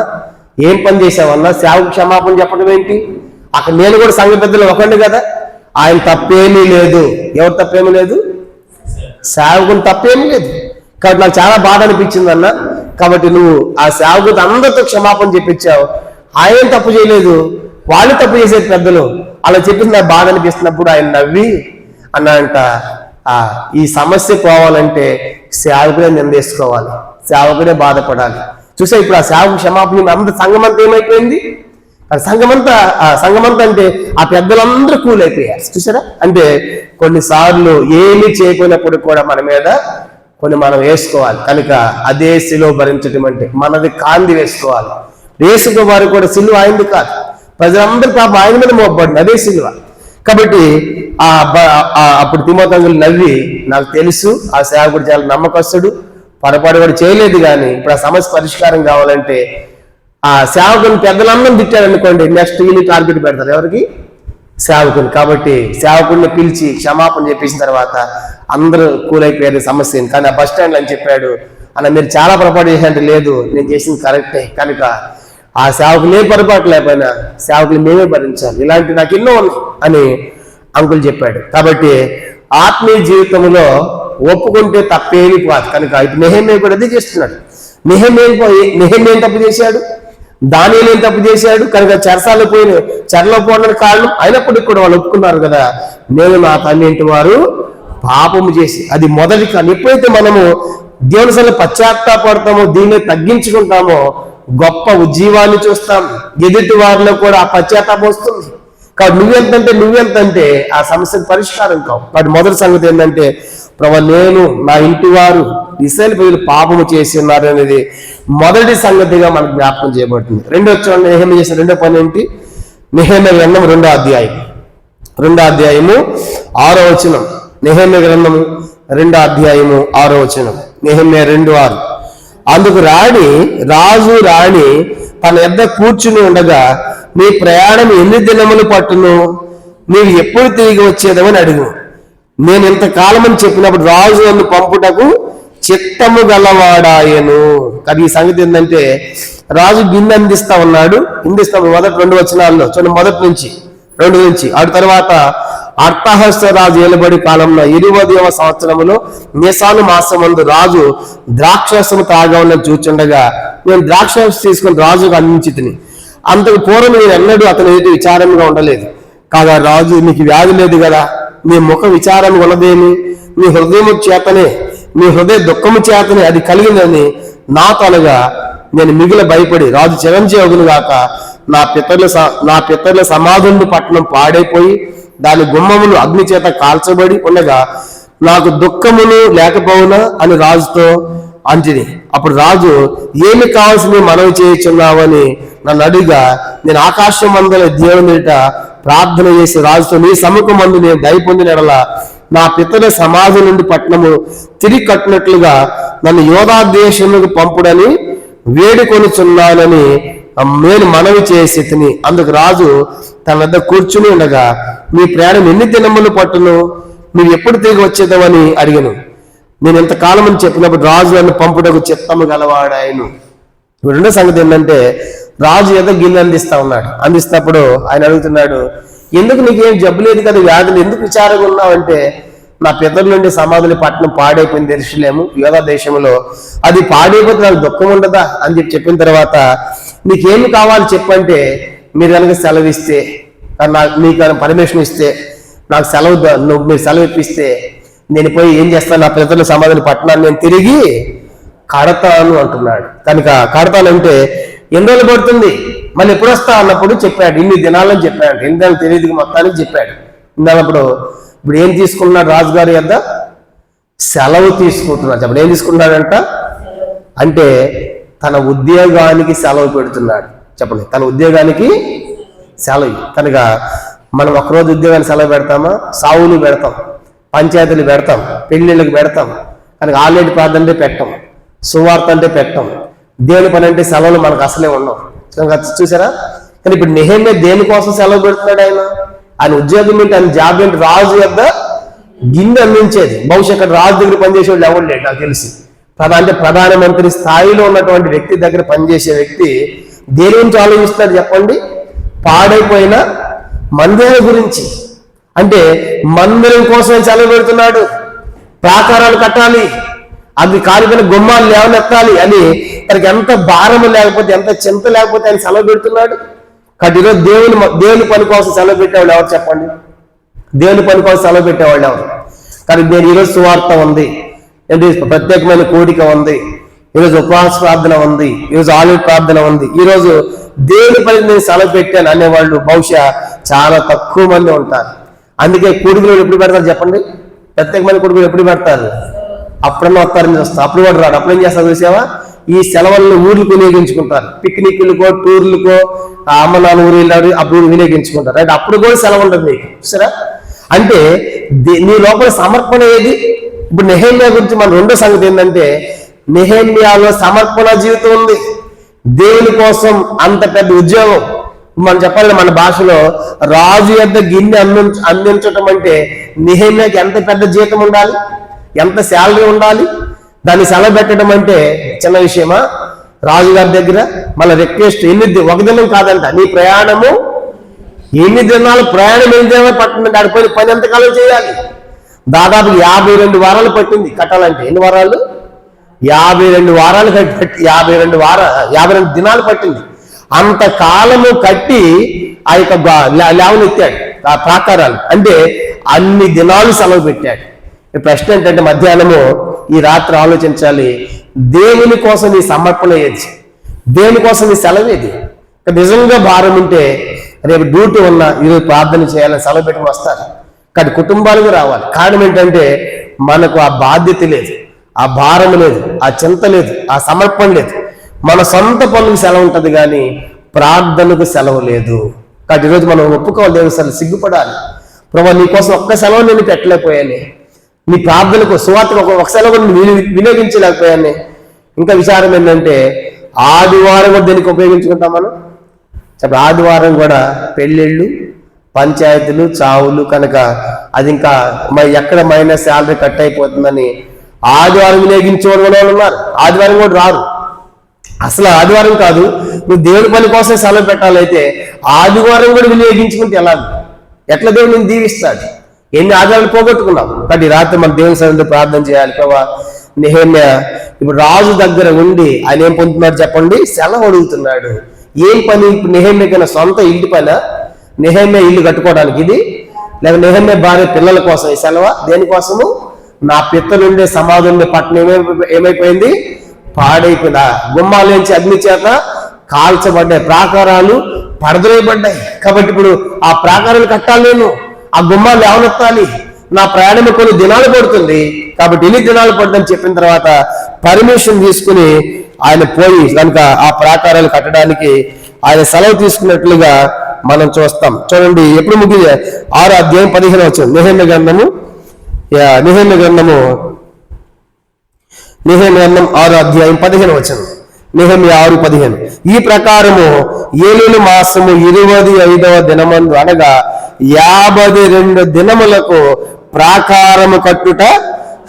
ఏం పని చేసావన్నా, సేవకు క్షమాపణ చెప్పడం ఏంటి? అక్కడ నేను కూడా సంఘ పెద్దలు ఒకండి కదా, ఆయన తప్పేమీ లేదు. ఎవరు తప్పేమీ లేదు? సేవకుని తప్పేమీ లేదు. కాబట్టి నాకు చాలా బాధ అనిపించింది అన్న. కాబట్టి నువ్వు ఆ సేవకుడు అందరితో క్షమాపణ చెప్పించావు, ఆయన తప్పు చేయలేదు, వాళ్ళు తప్పు చేసేది పెద్దలు. అలా చెప్పింది నాకు బాధ అనిపిస్తున్నప్పుడు ఆయన నవ్వి అన్నాడంట, ఈ సమస్య పోవాలంటే సేవకుడే నిందేసుకోవాలి, సేవకుడే బాధపడాలి. చూసా ఇప్పుడు ఆ సేవకు క్షమాపణ అంత సంఘమంతా ఏమైపోయింది? సంఘమంతా అంటే ఆ పెద్దలందరూ కూల్ అయిపోయారు. చూసారా? అంటే కొన్నిసార్లు ఏమీ చేయకపోయినప్పుడు కూడా మన మీద కొన్ని మనం వేసుకోవాలి. కనుక అదే సిలువ భరించడం అంటే మనది కాంది వేసుకోవాలి. యేసు వారు కూడా సిలువ ఆయనది కాదు, ప్రజలందరూ పాపం ఆయన మీద మోపబడింది, అదే సిలువ. కాబట్టి అప్పుడు తిమోతిలో నవ్వి, నాకు తెలుసు ఆ సేవకుడు చాలా నమ్మకస్తుడు, పొరపాటు కూడా చేయలేదు, కానీ ఇప్పుడు ఆ సమస్య పరిష్కారం కావాలంటే ఆ సేవకుని పెద్దలందరం తిట్టారు అనుకోండి, నెక్స్ట్ వీళ్ళు టార్గెట్ పెడతారు ఎవరికి? సేవకుని. కాబట్టి సేవకుడిని పిలిచి క్షమాపణ చెప్పేసిన తర్వాత అందరూ కూలైపోయారు సమస్యని. కానీ ఆ బస్ స్టాండ్లో అని చెప్పాడు, అన్న మీరు చాలా పొరపాటు చేసినట్టు, లేదు నేను చేసింది కరెక్టే, కనుక ఆ సేవకులు ఏ పొరపాటు లేకపోయినా సేవకులు మేమే భరించాలి, ఇలాంటి నాకు ఎన్నో ఉన్నాయి అని అంకుల్ చెప్పాడు. కాబట్టి ఆత్మీయ జీవితంలో ఒప్పుకుంటే తప్పేమి కాదు. కనుక ఇప్పుడు నెహెమ్యా కూడా అదే చేస్తున్నాడు. నెహెమ్యా ఏం తప్పు చేశాడు? దానియేలు ఏం తప్పు చేశాడు? కనుక చెరసాల్లో పోవడానికి కారణం అయినప్పటికీ కూడా వాళ్ళు ఒప్పుకున్నారు కదా, నేను నా తల్లి ఇంటి వారు పాపము చేసి. అది మొదటి కానీ ఎప్పుడైతే మనము దేవుని సన్నిధిలో పశ్చాత్తాపడతామో, దీన్ని తగ్గించుకుంటామో గొప్ప ఉజ్జీవాన్ని చూస్తాం, ఎదుటి వారిలో కూడా ఆ పశ్చాత్తాపం వస్తుంది. కాబట్టి నువ్వెంతంటే ఆ సమస్యకు పరిష్కారం కావు. కాబట్టి మొదటి సంగతి ఏంటంటే, ప్రభు నేను నా ఇంటి వారు ఇశ్రాయేలు ప్రజలు పాపము చేసి ఉన్నారు అనేది మొదటి సంగతిగా మనకు జ్ఞాపకం చేయబడుతుంది. నెహెమ్యా చేసిన రెండో పని ఏంటి? నెహెమ్యా గ్రంథం 2వ అధ్యాయము 6వ వచనం. నెహెమ్యా గ్రంథము 2వ అధ్యాయము 6వ వచనం. నెహెమ్యా 2:6. అందుకు రాజు రాణి తన యొద్ద కూర్చుని ఉండగా, నీ ప్రయాణం ఎన్ని దినములు పట్టును, నీవు ఎప్పుడు తిరిగి వచ్చేదమని అడుగు. నేను ఇంతకాలమని చెప్పినప్పుడు రాజు నన్ను పంపుటకు చిత్తము గలవాడాయను. కానీ ఈ సంగతి ఏంటంటే, రాజు గిన్నె అందిస్తా ఉన్నాడు. మొదటి 2 వచనాల్లో చూడండి, మొదటి నుంచి 2 నుంచి. ఆ తర్వాత అర్తహస్త రాజు ఏలుబడి కాలంలో 20వ సంవత్సరములో నిసాను మాసమందు రాజు ద్రాక్షరసము తాగవలని చూచుండగా, నేను ద్రాక్షరసం తీసుకుని రాజుకు అందించి తిని. అంతకు పూర్వం నేను ఎన్నడూ అతని ఎదుటి విచారంగా ఉండలేదు. కాగా రాజు, నీకు వ్యాధి లేదు కదా, నీ ముఖ విచారం ఉన్నదేమి, నీ హృదయము చేతనే, నీ హృదయ దుఃఖము చేతనే అది కలిగిందని నాతో అనగా, నేను మిగిలిన భయపడి రాజు చిరంజీవుని గాక నా పితరుల సమాధుని పట్టణం పాడైపోయి దాని గుమ్మములు అగ్ని చేత కాల్చబడి ఉండగా నాకు దుఃఖమును లేకపోవునా అని రాజుతో అంటిని. అప్పుడు రాజు, ఏమి కావాల్సింది మనవి చేయుచున్నావని నన్ను అడిగా, నేను ఆకాశం మందల దేవుని ఎదుట ప్రార్థన చేసి రాజుతో, నీ సముఖమందు నేను దయ పొందిన ఎడల నా పితరుల సమాధి నుండి పట్టణము తిరిగి కట్టినట్లుగా నన్ను యోధా దేశములకు పంపుడని వేడుకొనుచున్నానని నేను మనవి చేసి తిని. అందుకు రాజు తన వద్ద కూర్చుని ఉండగా, మీ ప్రయాణం ఎన్ని దినములు పట్టును, మీరు ఎప్పుడు తిరిగి వచ్చేదామని అడిగాను. నేను ఇంతకాలం అని చెప్పినప్పుడు రాజు నన్ను పంపుటకు చిత్తము గలవాడాయను. ఇప్పుడు రెండో సంగతి ఏంటంటే, రాజు ఏదో గిన్నె అందిస్తున్నప్పుడు ఆయన అడుగుతున్నాడు, ఎందుకు నీకేం జబ్బు లేదు కదా, వ్యాధులు ఎందుకు విచారంగా ఉన్నావు అంటే, నా పితరుల నుండి సమాధుల పట్టణం పాడైపోయింది ఎరుషలేము యూదా దేశంలో, అది పాడైపోతే నాకు దుఃఖం ఉండదా అని చెప్పిన తర్వాత, నీకేమి కావాలి చెప్పంటే, మీరు కనుక సెలవిస్తే, మీకు పర్మిషన్ ఇస్తే, నాకు మీరు సెలవు ఇప్పిస్తే నేను పోయి ఏం చేస్తాను, నా పితరుల సమాధుల పట్టణాన్ని నేను తిరిగి కడతాను అంటున్నాడు. కనుక కడతానంటే ఎన్ని రోజులు పడుతుంది, మళ్ళీ ఎప్పుడు వస్తా అన్నప్పుడు చెప్పాడు, ఇన్ని దినాలని చెప్పాడు. ఎన్ని దినాలు తెలియదు మొత్తానికి చెప్పాడు. ఇన్నప్పుడు ఇప్పుడు ఏం తీసుకున్నాడు రాజుగారి యొద్ద? సెలవు తీసుకుంటున్నాడు. అప్పుడు ఏం తీసుకున్నాడంట అంటే తన ఉద్యోగానికి సెలవు పెడుతున్నాడు. చెప్పండి, తన ఉద్యోగానికి సెలవు. కనుక మనం ఒకరోజు ఉద్యోగానికి సెలవు పెడతామా? సావులు పెడతాం, పంచాయతీలు పెడతాం, పెళ్లిళ్ళకి పెడతాం. కనుక ఆల్రెడీ ప్రార్థన అంటే పెట్టం, సువార్త అంటే పెట్టం, దేవుని పని అంటే సెలవులు మనకు అసలే ఉండవు. చూసారా? కానీ ఇప్పుడు నెహెమ్యా దేనికోసం సెలవు పెడుతున్నాడు? ఆయన ఉద్యోగం ఏంటి, ఆయన జాబ్ ఏంటి? రాజు యొద్ద గిన్నె అందించేది. బహుశా ఇక్కడ రాజు దగ్గర పనిచేసే వాళ్ళు ఎవరు లేడు నాకు తెలిసి. అంటే ప్రధానమంత్రి స్థాయిలో ఉన్నటువంటి వ్యక్తి దగ్గర పనిచేసే వ్యక్తి దేని గురించి ఆలోచిస్తాడు చెప్పండి? పాడైపోయిన మందిరం గురించి. అంటే మందిరం కోసం సెలవు పెడుతున్నాడు. ప్రాకారాలు కట్టాలి, అది కాలిపోయిన గుమ్మాలు లేవనెత్తాలి అని తనకి ఎంత భారము లేకపోతే, ఎంత చింత లేకపోతే ఆయన సెలవు పెడుతున్నాడు. కాబట్టి ఈరోజు దేవుని పని కోసం సెలవు పెట్టేవాళ్ళు ఎవరు చెప్పండి? దేవుని పని కోసం సెలవు పెట్టేవాళ్ళు ఎవరు? కానీ నేను ఈరోజు సువార్త ఉంది, ప్రత్యేకమైన కోడిక ఉంది, ఈరోజు ఉపవాస ప్రార్థన ఉంది, ఈరోజు ఆలివ్ ప్రార్థన ఉంది, ఈరోజు దేవుని పని నేను సెలవు పెట్టాను అనేవాళ్ళు బహుశా చాలా తక్కువ మంది ఉంటారు. అందుకే కోడికలు ఎప్పుడు పెడతారు చెప్పండి? ప్రత్యేకమైన కోడికలు ఎప్పుడు పెడతారు? అప్పుడన్నా వస్తారని చూస్తాం, అప్పుడు కూడా రాడు. అప్పుడు ఏం చేస్తారు చూసావా? ఈ సెలవులను ఊర్లకు వినియోగించుకుంటారు. పిక్నిక్లకో, టూర్లకో, అమ్మ నాన్న ఊరు వెళ్ళాడు అప్పుడు వినియోగించుకుంటారు. రైట్? అప్పుడు కూడా సెలవు ఉంటుంది మీకు. సరే? అంటే నీ లోపల సమర్పణ ఏది? ఇప్పుడు నెహెమ్యా గురించి మన రెండో సంగతి ఏంటంటే, నెహెమ్యాలో సమర్పణ జీవితం ఉంది. దేవుని కోసం అంత పెద్ద ఉద్యోగం. మనం చెప్పాలి మన భాషలో, రాజు యొద్ద గిన్నె అందించటం అంటే నెహెమ్యాకి ఎంత పెద్ద జీతం ఉండాలి, ఎంత శాలరీ ఉండాలి. దాన్ని సెలవు పెట్టడం అంటే చిన్న విషయమా? రాజుగారి దగ్గర మళ్ళీ రిక్వెస్ట్, ఒక దినం కాదంట, నీ ప్రయాణము 8 దినాలు ప్రయాణం, 8 దినాలు పట్టిందంటే ఆడిపోయిన పని ఎంతకాలం చేయాలి? దాదాపు 52 వారాలు పట్టింది కట్టాలంటే. ఎన్ని వారాలు? 52 వారాలు కట్టి 52 దినాలు పట్టింది. అంత కాలము కట్టి ఆ యొక్క లేవనెత్తాడు ఆ ప్రాకారాలు. అంటే అన్ని దినాలు సెలవు పెట్టాడు. ప్రశ్న ఏంటంటే మధ్యాహ్నము ఈ రాత్రి ఆలోచించాలి, దేవుని కోసం నీ సమర్పణ ఏది, దేవుని కోసం నీ సెలవు ఏది? నిజంగా భారం ఉంటే రేపు డ్యూటీ ఉన్నా ఈరోజు ప్రార్థన చేయాలని సెలవు పెట్టుకుని వస్తారు. కానీ కుటుంబాలకు రావాలి. కారణం ఏంటంటే మనకు ఆ బాధ్యత లేదు, ఆ భారం లేదు, ఆ చింత లేదు, ఆ సమర్పణ లేదు. మన సొంత పనులకు సెలవు ఉంటుంది కానీ ప్రార్థనకు సెలవు లేదు. కాబట్టి ఈరోజు మనం ఒప్పుకోవాలి, దేవుని సెలవు సిగ్గుపడాలి. ప్రభు నీకోసం ఒక్క సెలవు నేను పెట్టలేకపోయాను, నీ ప్రార్థనకు సువార్తకు ఒక సెలవు వినియోగించలేకపోయాను. ఇంకా విచారం ఏంటంటే ఆదివారం కూడా దేనికి ఉపయోగించుకుంటాం మనం చెప్పండి? ఆదివారం కూడా పెళ్ళిళ్ళు, పంచాయతీలు, చావులు. కనుక అది ఇంకా ఎక్కడ మైనస్ శాలరీ కట్ అయిపోతుందని ఆదివారం వినియోగించేవాడు కూడా ఉన్నారు. ఆదివారం కూడా రారు. అసలు ఆదివారం కాదు, నువ్వు దేవుని పని కోసం సెలవు పెట్టాలైతే ఆదివారం కూడా వినియోగించుకుంటే ఎట్లా దేవుడు నేను దీవిస్తాడు? ఎన్ని ఆదివారాలు పోగొట్టుకున్నావు. కాబట్టి రాత్రి మన దేవుని సన్నిధిలో ప్రార్థన చేయాలి. ప్రభా, నెహెమ్యా ఇప్పుడు రాజు దగ్గర ఉండి ఆయన ఏం పొందుతున్నాడు చెప్పండి? సెలవు అడుగుతున్నాడు. ఏం పని? ఇప్పుడు నెహెమ్యాకైనా సొంత ఇంటి పైన, నెహెమ్యా ఇల్లు కట్టుకోవడానికి ఇది, లేక నెహెమ్యా భార్య పిల్లల కోసం ఈ సెలవు? దేనికోసము? నా పిత్తలుండే సమాధుండే పట్టణం ఏమైపోయింది? పాడైపోయిందా? గుమ్మాలోంచి అగ్ని చేత కాల్చబడ్డాయి, ప్రాకారాలు పడదలేయబడ్డాయి. కాబట్టి ఇప్పుడు ఆ ప్రాకారాలు కట్టాలి, నేను ఆ గుమ్మాలు లేవనెత్తాలి, నా ప్రయాణం కొన్ని దినాలు పడుతుంది. కాబట్టి ఎన్ని దినాలు పడుతుందని చెప్పిన తర్వాత పర్మిషన్ తీసుకుని ఆయన పోయి కనుక ఆ ప్రాకారాలు కట్టడానికి ఆయన సెలవు తీసుకున్నట్లుగా మనం చూస్తాం. చూడండి, ఎప్పుడు ముగిదే 6వ అధ్యాయం 15 వచనం నెహెమ్యా గ్రంథం 6వ అధ్యాయం 15 వచనం. నెహెమ్యా 6:15. ఈ ప్రకారము ఏలీలు మాసము 25వ దినమందు అనగా 52 దినములకు ప్రాకారము కట్టుట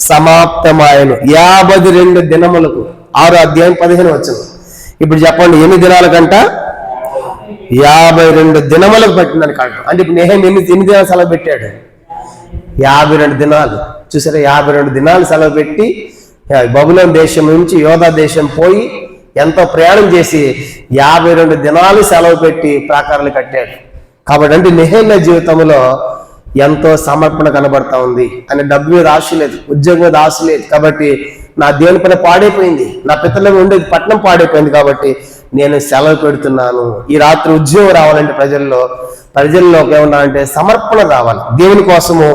సమాప్తమాయను. 52 దినములకు. 6వ అధ్యాయం 15 వచనం. ఇప్పుడు చెప్పండి, ఎన్ని దినాల కంట? 52 దినములకు పట్టిందని కాదు. అంటే ఇప్పుడు నెహెమ్యా ఎన్ని దినాలు సెలవు పెట్టాడు? 52 దినాలు. చూసారా, 52 దినాలు సెలవు పెట్టి బబులోను దేశం నుంచి యోధా దేశం పోయి ఎంతో ప్రయాణం చేసి 52 దినాలు సెలవు పెట్టి ప్రాకారాలు కట్టాడు. కాబట్టి అంటే నెహెమ్యా జీవితంలో ఎంతో సమర్పణ కనబడతా ఉంది. ఆయన డబ్బు మీద ఆశ లేదు, ఉద్యోగం మీద ఆశ లేదు. కాబట్టి నా దేవుని పని పాడైపోయింది, నా పితరులకు ఉండేది పట్టణం పాడైపోయింది, కాబట్టి నేను సెలవు పెడుతున్నాను. ఈ రాత్రి ఉద్యోగం రావాలంటే ప్రజల్లో ఏమన్నా అంటే సమర్పణ రావాలి. దేవుని కోసము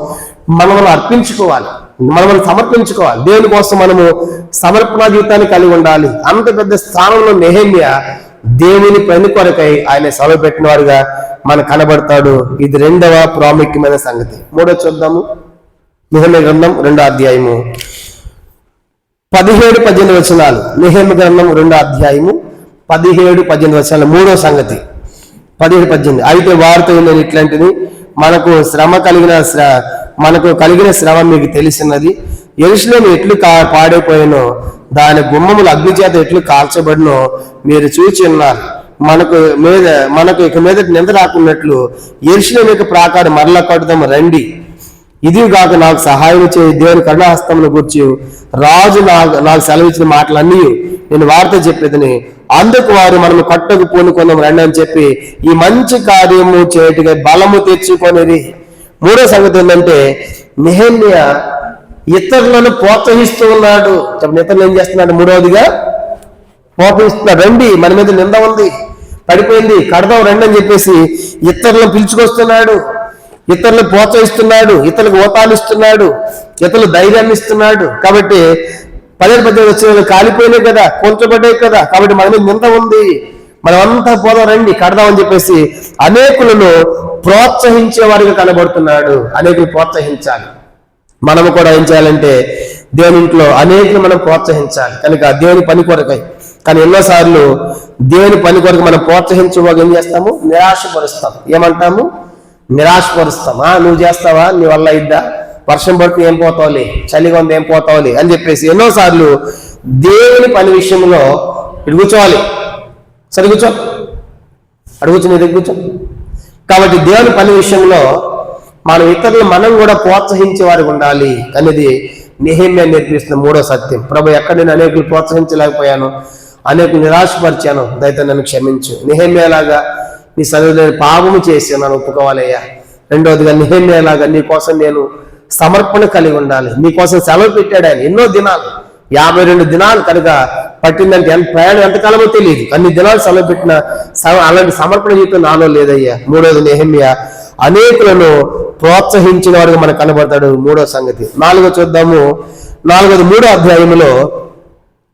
మనల్ని అర్పించుకోవాలి, మనల్ని సమర్పించుకోవాలి. దేవుని కోసం మనము సమర్పణ జీవితాన్ని కలిగి ఉండాలి. అంత పెద్ద స్థానంలో నెహెమ్యా దేవుని పని కొరకై ఆయన సెలవు పెట్టిన వారుగా మనకు కనబడతాడు. ఇది 2వ ప్రాముఖ్యమైన సంగతి. 3వ చూద్దాము. నెహెమ్యా గ్రంథం 2వ అధ్యాయము 17-18 వచనాలు. నెహెమ్యా గ్రంథం 2వ అధ్యాయము 17-18 వచనాలు. 3వ సంగతి 17-18. అయితే వారితో నేను ఇట్లాంటిది, మనకు కలిగిన శ్రమ మీకు తెలిసినది. యెరూషలేము ఎట్లు పాడైపోయినో, దాని గుమ్మములు అగ్ని చేత ఎట్లు కాల్చబడినో మీరు చూచి ఉన్నారు. మనకు ఇక మీద నింద రాకున్నట్లు యెరూషలేము యొక్క ప్రాకారం మరల కట్టుదాము రండి. ఇది కాక నాకు సహాయం చేయి. దేవుని కరుణాహస్తమును గూర్చి రాజు నాకు సెలవిచ్చిన మాటలన్నీ నేను వారితో చెప్పేదని. అందుకు వారు మనము కట్టకు పూనుకుందాం రండి అని చెప్పి ఈ మంచి కార్యము చేయటగా బలము తెచ్చుకొనిది. 3వ సంగతి ఏంటంటే, నెహెమ్యా ఇతరులను ప్రోత్సహిస్తూ ఉన్నాడు. చెప్పండి, ఇతరులు ఏం చేస్తున్నాడు? 3వదిగా ప్రోత్సహిస్తున్నాడు. రండి, మన మీద నింద ఉంది, పడిపోయింది, కడదాం రండి అని చెప్పేసి ఇతరులను పిలుచుకొస్తున్నాడు, ఇతరులను ప్రోత్సహిస్తున్నాడు, ఇతరులకు ఓతాలిస్తున్నాడు, ఇతరులు ధైర్యాన్ని ఇస్తున్నాడు. కాబట్టి 17-18 వచ్చిన కాలిపోయినాయి కదా, కూల్చబడ్డాయి కదా, కాబట్టి మన మీద నింద ఉంది, మనమంతా పోదాం రండి కడదామని చెప్పేసి అనేకులను ప్రోత్సహించే వారిగా కనబడుతున్నాడు. అనేకులు ప్రోత్సహించాలి. మనము కూడా ఏం చేయాలంటే దేవుని ఇంట్లో అనేకులు మనం ప్రోత్సహించాలి. కనుక దేవుని పని కొరకై. కానీ ఎన్నోసార్లు దేవుని పని కొరకు మనం ప్రోత్సహించబోగా ఏం చేస్తాము? నిరాశపరుస్తాం. ఏమంటాము? నిరాశపరుస్తాం. నువ్వు చేస్తావా? నీ వల్ల ఇద్దా? వర్షం పడితే ఏం పోతావులే, చలిగా ఉంది ఏం పోతావులే అని చెప్పేసి ఎన్నోసార్లు దేవుని పని విషయంలో ఇటు కూర్చోవాలి, సరే కూర్చో, అడుగుచు నీ దగ్గర కూర్చో. కాబట్టి దేవుని పని విషయంలో మనం కూడా ప్రోత్సహించే వారికి ఉండాలి అనేది నెహెమ్యా నేర్పిస్తున్న 3వ సత్యం. ప్రభు, ఎక్కడ నేను అనేకులు ప్రోత్సహించలేకపోయాను, అనేకులు నిరాశపరిచాను, దయతో నన్ను క్షమించు. నెహెమ్యా లాగా నీ సన్నిధిలో పాపము చేసి నన్ను ఒప్పుకోవాలయ్యా. 2వదిగా నెహెమ్యా లాగా నీ కోసం నేను సమర్పణ కలిగి ఉండాలి. నీ కోసం సెలవు పెట్టాడు ఆయన ఎన్నో దినాలు, 52 దినాలు. కనుక పట్టిందంటే ప్రయాణం ఎంతకాలమో తెలియదు. అన్ని దినాలు సెలవు పెట్టిన అలాంటి సమర్పణ జీవితం నాలో లేదయ్యా. 3వది నెహెమ్యా అనేకులను ప్రోత్సహించిన వారికి మనకు కనబడతాడు. 3వ సంగతి. 4వ చూద్దాము. 4వది 3వ అధ్యాయంలో,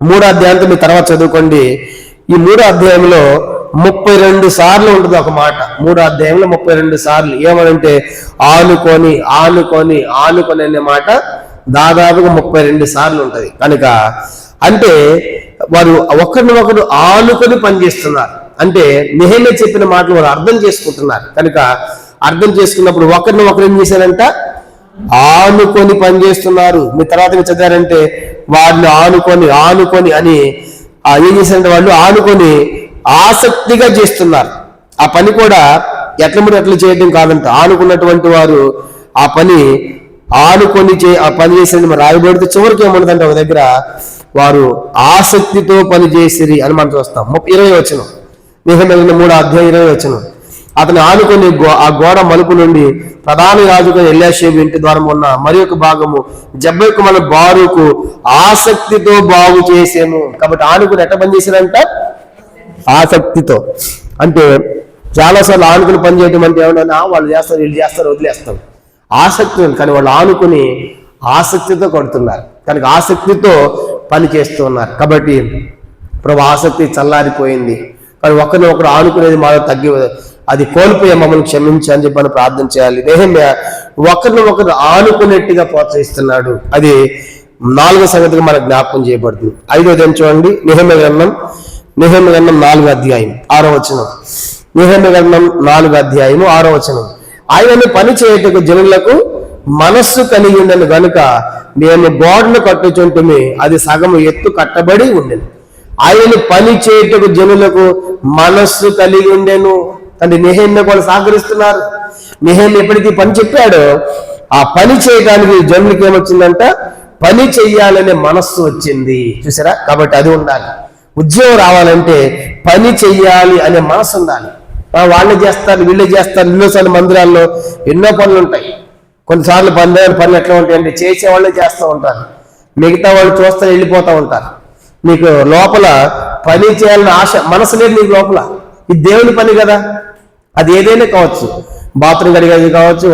3వ అధ్యాయంతో మీ తర్వాత చదువుకోండి. ఈ 3వ అధ్యాయంలో 32 సార్లు ఉంటుంది ఒక మాట. 3వ అధ్యాయంలో 32 సార్లు ఏమనంటే ఆనుకొని ఆనుకొని ఆనుకొని అనే మాట దాదాపుగా 32 సార్లు ఉంటది. కనుక అంటే వారు ఒకరినొకరు ఆనుకొని పనిచేస్తున్నారు. అంటే నెహెమ్యా చెప్పిన మాటలు వారు అర్థం చేసుకుంటున్నారు. కనుక అర్థం చేసుకున్నప్పుడు ఒకరిని ఒకరు ఏం చేశారంట? ఆనుకొని పనిచేస్తున్నారు. మీ తర్వాత చదివారంటే వారిని ఆనుకొని అని ఏం చేశారంటే వాళ్ళు ఆనుకొని ఆసక్తిగా చేస్తున్నారు. ఆ పని కూడా ఎట్లా చేయడం కాదంట. ఆనుకున్నటువంటి వారు ఆ పని ఆనుకొని ఆ పని చేసిన రాయబడితే చివరికి ఏమంటుందంటే ఒక దగ్గర వారు ఆసక్తితో పని చేసిరి అని మనం చూస్తాం. 20 వచనం, నెహెమ్యా 3వ అధ్యాయం 20 వచనం. అతను ఆనుకొని ఆ గోడ మలుపు నుండి ప్రధాన రాజుకు ఎల్యాషేబు ఇంటి ద్వారం ఉన్న మరి ఒక భాగము జబ్బకు మన బారుకు ఆసక్తితో బాగు చేసాము. కాబట్టి ఆనుకుని ఎట్లా పని చేశారంట? ఆసక్తితో. అంటే చాలాసార్లు ఆనుకుని పని చేయడం అంటే ఏమన్నా వాళ్ళు చేస్తారు, వీళ్ళు చేస్తారు, వదిలేస్తాం. ఆసక్తి ఉంది, కానీ వాళ్ళు ఆనుకుని ఆసక్తితో కొడుతున్నారు. కనుక ఆసక్తితో పని చేస్తూ ఉన్నారు. కాబట్టి ప్రభు ఆసక్తి చల్లారిపోయింది. కానీ ఒకరిని ఒకరు ఆనుకునేది మాలో తగ్గి అది కోల్పోయే మమ్మల్ని క్షమించి అని చెప్పి మనం ప్రార్థన చేయాలి. నెహెమ్యా ఒకరిని ఒకరు ఆనుకునేట్టుగా ప్రోత్సహిస్తున్నాడు. అది 4వ సంగతిగా మనకు జ్ఞాపకం చేయబడుతుంది. 5వది ఏం చూడండి. నెహెమ్యా గ్రంథం 4వ అధ్యాయం 6వ వచనం. నెహెమ్యా గ్రంథం 4వ అధ్యాయము 6వ వచనం. ఆయనను పని చేయటకు జనులకు మనస్సు కలిగి ఉండను గనుక మేము గోడను కట్టుచుంటుమి, అది సగము ఎత్తు కట్టబడి ఉండెను. ఆయన పని చేయుటకు జనులకు మనస్సు కలిగి ఉండెను. అంటే నెహెమ్యా కూడా సహకరిస్తున్నారు. నెహెమ్యా ఎప్పటికీ పని చెప్పాడో ఆ పని చేయడానికి జనులకి ఏమొచ్చిందంట, పని చెయ్యాలనే మనస్సు వచ్చింది. చూసారా? కాబట్టి అది ఉండాలి. ఉద్యోగం రావాలంటే పని చెయ్యాలి అనే మనసు ఉండాలి. వాళ్ళే చేస్తారు, వీళ్ళే చేస్తారు. ఎన్నోసార్లు మందిరాల్లో ఎన్నో పనులు ఉంటాయి. కొన్నిసార్లు పనులు ఎట్లా ఉంటాయంటే చేసేవాళ్ళే చేస్తూ ఉంటారు, మిగతా వాళ్ళు చూస్తూ వెళ్ళిపోతూ ఉంటారు. నీకు లోపల పని చేయాలని ఆశ మనసు లేదు నీకు లోపల. ఇది దేవుని పని కదా, అది ఏదైనా కావచ్చు. బాత్రూమ్ కడిగేది కావచ్చు,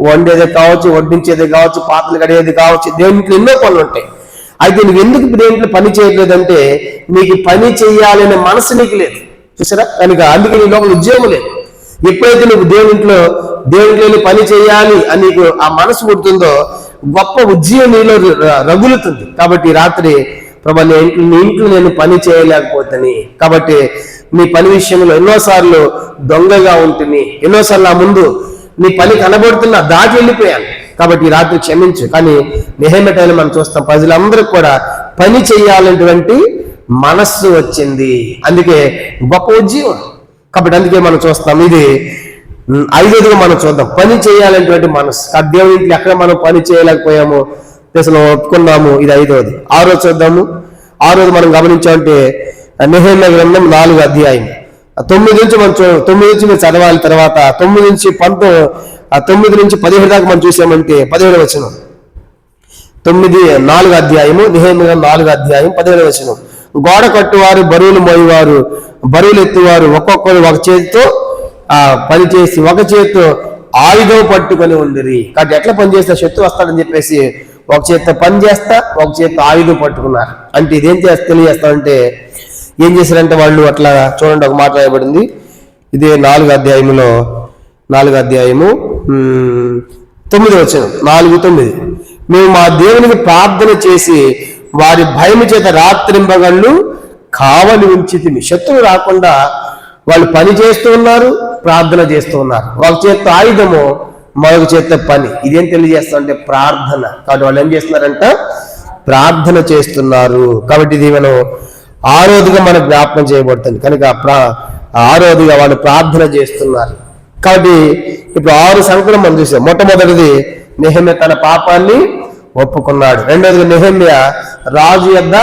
వండేది కావచ్చు, వడ్డించేది కావచ్చు, పాత్రలు కడిగేది కావచ్చు. దేవునికి ఎన్నో పనులు ఉంటాయి. అయితే నువ్వు ఎందుకు దేంట్లో పని చేయట్లేదంటే నీకు పని చేయాలనే మనసు నీకు లేదు. చూసారా? కనుక అందుకే నీ లోపల ఉద్యోగం లేదు. ఎప్పుడైతే నువ్వు దేవునిలో పని చేయాలి అని నీకు ఆ మనసు పుడుతుందో గొప్ప ఉద్యోగం నీలో రగులుతుంది. కాబట్టి రాత్రి ప్రభా నీ ఇంట్లో నేను పని చేయలేకపోతాని, కాబట్టి నీ పని విషయంలో ఎన్నోసార్లు దొంగగా ఉంటుంది, ఎన్నోసార్లు నా ముందు నీ పని కనబడుతున్నా దాటి వెళ్ళిపోయాను, కాబట్టి ఈ రాత్రి క్షమించు. కానీ నెహెమ్యా టైంలో మనం చూస్తాం ప్రజలందరికీ కూడా పని చేయాలనేటువంటి మనస్సు వచ్చింది. అందుకే గొప్ప ఉద్యోగం. కాబట్టి అందుకే మనం చూస్తాం. ఇది 5వదిగా మనం చూద్దాం, పని చేయాలనేటువంటి మనస్సు. దేవుని ఇంట్లో ఎక్కడ మనం పని చేయలేకపోయాము అసలు ఒప్పుకున్నాము. ఇది 5వది. 6వది చూద్దాము. 6వది మనం గమనించామంటే నెహెమ్యా గ్రంథం 4వ అధ్యాయం 9 నుంచి మనం 9 నుంచి మీరు చదవాలి. తర్వాత 9 నుంచి 17 దాకా మనం చూసామంటే 17వ వచనం. 4వ అధ్యాయము నెహెమ్యా 4వ అధ్యాయం 17వ వచనం. గోడ కట్టువారు, బరువులు మోయువారు, బరువులు ఎత్తువారు ఒక్కొక్కరు ఒక చేతితో పని చేసి ఒక చేతితో ఆయుధం పట్టుకొని ఉండిరి. కాబట్టి ఎట్లా పని చేస్తే శత్రు వస్తాడని చెప్పేసి ఒక చేతితో పని చేస్తా, ఒక చేతితో ఆయుధం పట్టుకున్నారు. అంటే ఇదేం తెలియజేస్తామంటే ఏం చేశారంటే వాళ్ళు అట్లా చూడండి, ఒక మాట రాయబడింది. ఇదే 4వ అధ్యాయములో 4వ అధ్యాయము 9వ వచనం 4:9. మేము మా దేవునికి ప్రార్థన చేసి వారి భయము చేత రాత్రింబగళ్ళు కావలి ఉంచితిమి. శత్రువు రాకుండా వాళ్ళు పని చేస్తూ ఉన్నారు, ప్రార్థన చేస్తూ ఉన్నారు. ఒక చేత్తో ఆయుధము, మరొక చేత్తో పని. ఇదేం తెలియజేస్తామంటే ప్రార్థన. కాబట్టి వాళ్ళు ఏం చేస్తున్నారంట, ప్రార్థన చేస్తున్నారు. కాబట్టి ఇది మనం 6వదిగా మనకు జ్ఞాపకం చేయబడుతుంది. కనుక 6వదిగా వాళ్ళు ప్రార్థన చేస్తున్నారు. కాబట్టి ఇప్పుడు 6 సంఖ్యలు మనం చూసాం. మొట్టమొదటిది నెహెమ్యా తన పాపాన్ని ఒప్పుకున్నాడు. 2వదిగా నెహెమ్యా రాజు యొద్ద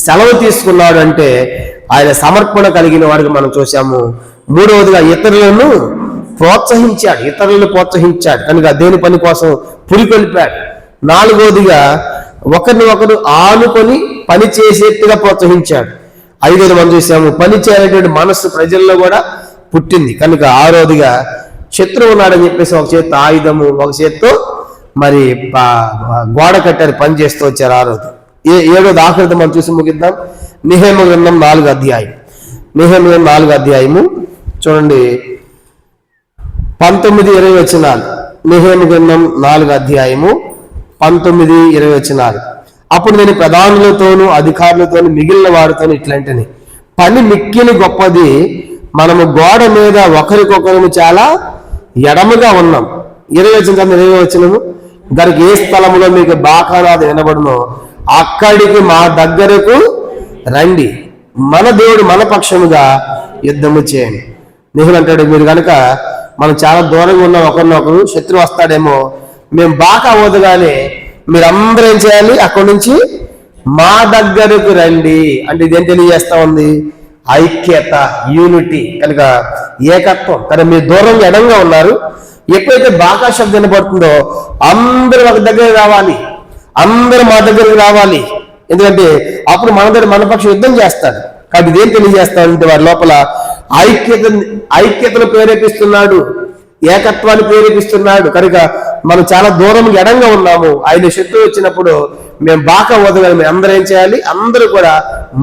సెలవు తీసుకున్నాడు, అంటే ఆయన సమర్పణ కలిగిన వాడికి మనం చూసాము. 3వదిగా ఇతరులను ప్రోత్సహించాడు, కనుక దేని పని కోసం పురికొల్పాడు. 4వదిగా ఒకరిని ఒకరు ఆనుకొని పని చేసేట్టుగా ప్రోత్సహించాడు. 5వది మనం చూసాము, పని చేయాలనేటువంటి మనస్సు ప్రజల్లో కూడా పుట్టింది. కనుక 6వదిగా శత్రువు ఉన్నాడని చెప్పేసి ఒక చేత్తో ఆయుధము, ఒక చేత్తో మరి గోడ కట్టారు, పని చేస్తూ వచ్చారు. 6వది. 7వది ఆఖరితో మనం చూసి ముగిద్దాం. నెహెమ్యా గ్రంథం 4వ అధ్యాయం. నెహెమ్యా 4వ అధ్యాయము చూడండి 19-20 వచనాలు. నెహెమ్యా గ్రంథం 4వ అధ్యాయము 19-20 వచనాలు. అప్పుడు నేను ప్రధానులతోనూ అధికారులతోనూ మిగిలిన వారితో ఇట్లాంటిని, పని మిక్కిలి గొప్పది, మనము గోడ మీద ఒకరికొకరు చాలా ఎడమగా ఉన్నాం. 20 వచనము. దానికి ఏ స్థలంలో మీకు బాకానాది వినబడునో అక్కడికి మా దగ్గరకు రండి, మన దేవుడు మన పక్షముగా యుద్ధము చేయండి. నెహెమ్యా అంటాడు, మీరు కనుక మనం చాలా దూరంగా ఉన్నాం, ఒకరినొకరు శత్రువు వస్తాడేమో, మేము బాగా అవ్వదుగానే మీరందరూ ఏం చేయాలి, అక్కడి నుంచి మా దగ్గరకు రండి. అంటే ఇదేం తెలియజేస్తా ఉంది, ఐక్యత, యూనిటీ. కనుక ఏకత్వం. కానీ మీరు దూరంగా ఎడంగా ఉన్నారు. ఎప్పుడైతే బాగా శబ్దం వినబడుతుందో అందరూ ఒక దగ్గరికి రావాలి, అందరూ మా దగ్గరికి రావాలి. ఎందుకంటే అప్పుడు మన పక్షం యుద్ధం చేస్తాడు. కాబట్టి ఇదేం తెలియజేస్తాడంటే వారి లోపల ఐక్యతను ప్రేరేపిస్తున్నాడు, ఏకత్వాన్ని ప్రేరేపిస్తున్నాడు. కనుక మనం చాలా దూరం ఎడంగా ఉన్నాము. ఆయన శత్రువు వచ్చినప్పుడు మేము బాగా వదగాలి, మేము అందరూ ఏం చేయాలి, అందరూ కూడా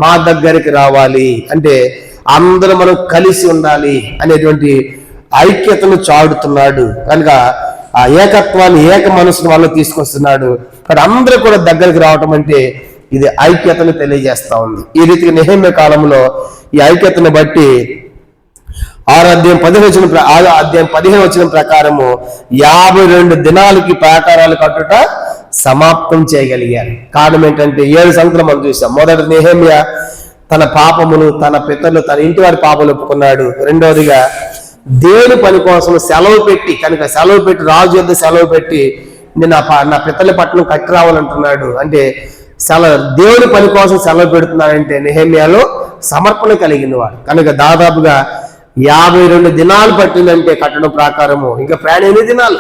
మా దగ్గరికి రావాలి. అంటే అందరూ మనం కలిసి ఉండాలి అనేటువంటి ఐక్యతను చాడుతున్నాడు. కనుక ఆ ఏకత్వాన్ని, ఏక మనసును వాళ్ళు తీసుకొస్తున్నాడు. కానీ అందరూ కూడా దగ్గరికి రావటం అంటే ఇది ఐక్యతను తెలియజేస్తా ఉంది. ఈ రీతిగా నెహెమ్యా కాలంలో ఈ ఐక్యతను బట్టి 6 అధ్యాయం 15 వచనం ప్రకారము 52 దినాలకి ప్రాకారాలు కట్టుట సమాప్తం చేయగలిగారు. కారణం ఏంటంటే 7 సంగతులు మనం చూసాం. మొదటి నెహెమ్యా తన పాపమును, తన పితరులు, తన ఇంటి వారి పాపలు ఒప్పుకున్నాడు. రెండవదిగా దేవుని పని కోసం సెలవు పెట్టి, కనుక సెలవు పెట్టి, రాజు యొద్ద సెలవు పెట్టి నేను నా పితరుల పట్టణం కట్టి రావాలంటున్నాడు. అంటే దేవుని పని కోసం సెలవు పెడుతున్నాడంటే నెహెమ్యాలో సమర్పణ కలిగిన వాడు. కనుక దాదాపుగా 52 దినాలు పట్టిందంటే కట్టడం ప్రకారము. ఇంకా ప్రయాణం 8 దినాలు,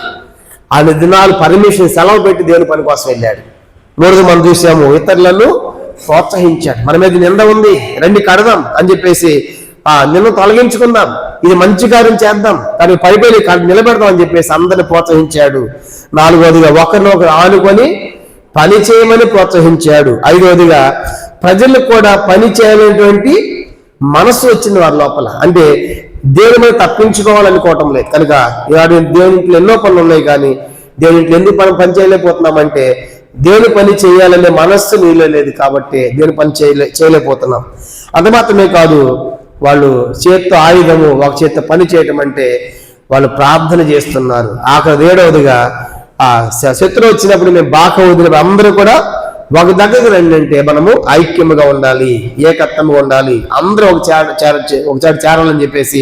6 దినాలు పర్మిషన్ సెలవు పెట్టి దేవుని పని కోసం వెళ్ళాడు. మూడోది మనం చూసాము, ఇతరులను ప్రోత్సహించాడు. మన మీద నింద ఉంది, రండి కడదాం అని చెప్పేసి నిన్ను తొలగించుకుందాం, ఇది మంచి కార్యం చేద్దాం, కానీ పైపైన నిలబెడదాం అని చెప్పేసి అందరిని ప్రోత్సహించాడు. నాలుగోదిగా ఒకరినొకరు ఆనుకొని పని చేయమని ప్రోత్సహించాడు. ఐదవదిగా ప్రజలకు కూడా పని చేయాలనేటువంటి మనసు వచ్చింది వారి లోపల. అంటే దేవుని మీద తప్పించుకోవాలనుకోవటం లేదు. కనుక దేవుని ఇంట్లో ఎన్నో పనులు ఉన్నాయి, కానీ దేవుని ఇంట్లో ఎందుకు పని చేయలేకపోతున్నామంటే దేవుని పని చేయాలనే మనస్సు నీలో లేదు కాబట్టి దేవుని పని చేయలేకపోతున్నాం. అంత మాత్రమే కాదు, వాళ్ళు చేత్తో ఆయుధము, ఒక చేత్తో పని చేయటం అంటే వాళ్ళు ప్రార్థన చేస్తున్నారు. ఆఖరి 7వదిగా శత్రువు వచ్చినప్పుడు మేము బాక వదిలినప్పుడు అందరూ కూడా ఒక దగ్గరకు రండి అంటే మనము ఐక్యముగా ఉండాలి, ఏకత్వంగా ఉండాలి, అందరూ ఒక చాట చేరాలని చెప్పేసి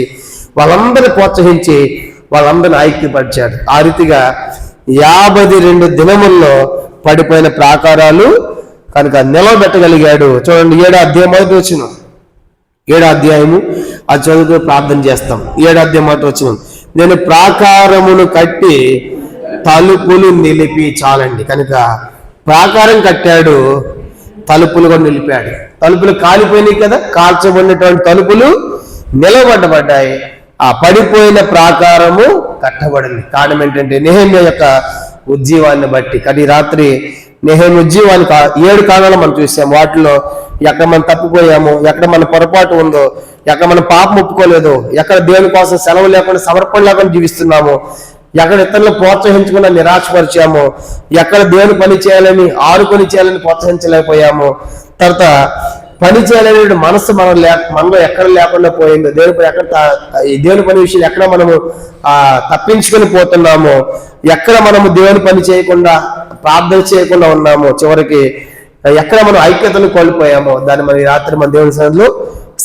వాళ్ళందరినీ ప్రోత్సహించి వాళ్ళందరినీ ఐక్యపరిచాడు. ఆ రీతిగా 52 దినముల్లో పడిపోయిన ప్రాకారాలు కనుక నిలబెట్టగలిగాడు. చూడండి 7వ అధ్యాయం మొదటి వచనం, 7వ అధ్యాయము అది చదువుతూ ప్రార్థన చేస్తాం. 7వ అధ్యాయం మొదటి వచనం, నేను ప్రాకారమును కట్టి తలుపులు నిలిపి. చాలండి. కనుక ప్రాకారం కట్టాడు, తలుపులు కూడా నిలిపాడు. తలుపులు కాలిపోయినాయి కదా, కాల్చబడినటువంటి తలుపులు నిలబడ్డబడ్డాయి. ఆ పడిపోయిన ప్రాకారము కట్టబడింది. కారణం ఏంటంటే నెహెమ్యా యొక్క ఉజ్జీవాన్ని బట్టి. కానీ రాత్రి నెహెమ్యా ఉజ్జీవానికి 7 కారణాలు మనం చూసాం. వాటిలో ఎక్కడ మనం తప్పిపోయాము, ఎక్కడ మన పొరపాటు ఉందో, ఎక్కడ మనం పాపం ఒప్పుకోలేదో, ఎక్కడ దేవుని కోసం సెలవు లేకుండా సమర్పణ లేకుండా జీవిస్తున్నాము, ఎక్కడ ఇతరులను ప్రోత్సహించకుండా నిరాశపరిచాము, ఎక్కడ దేవుని పని చేయాలని ఆడుకొని చేయాలని ప్రోత్సహించలేకపోయాము, తర్వాత పని చేయాలనే మనసు మనలో ఎక్కడ లేకుండా పోయిందో, దేవుని పని విషయాలు ఎక్కడ మనము తప్పించుకొని పోతున్నామో, ఎక్కడ మనము దేవుని పని చేయకుండా ప్రార్థన చేయకుండా ఉన్నామో, చివరికి ఎక్కడ మనం ఐక్యతను కోల్పోయామో దాన్ని మన రాత్రి మన దేవుని సన్నిధిలో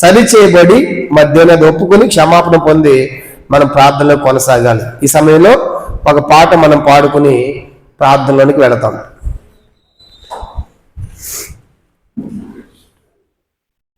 సరి చేయబడి దేవుని ఒప్పుకొని క్షమాపణ పొంది మనం ప్రార్థనలో కొనసాగాలి. ఈ సమయంలో ఒక పాట మనం పాడుకుని ప్రార్థనలోనికి వెళతాం.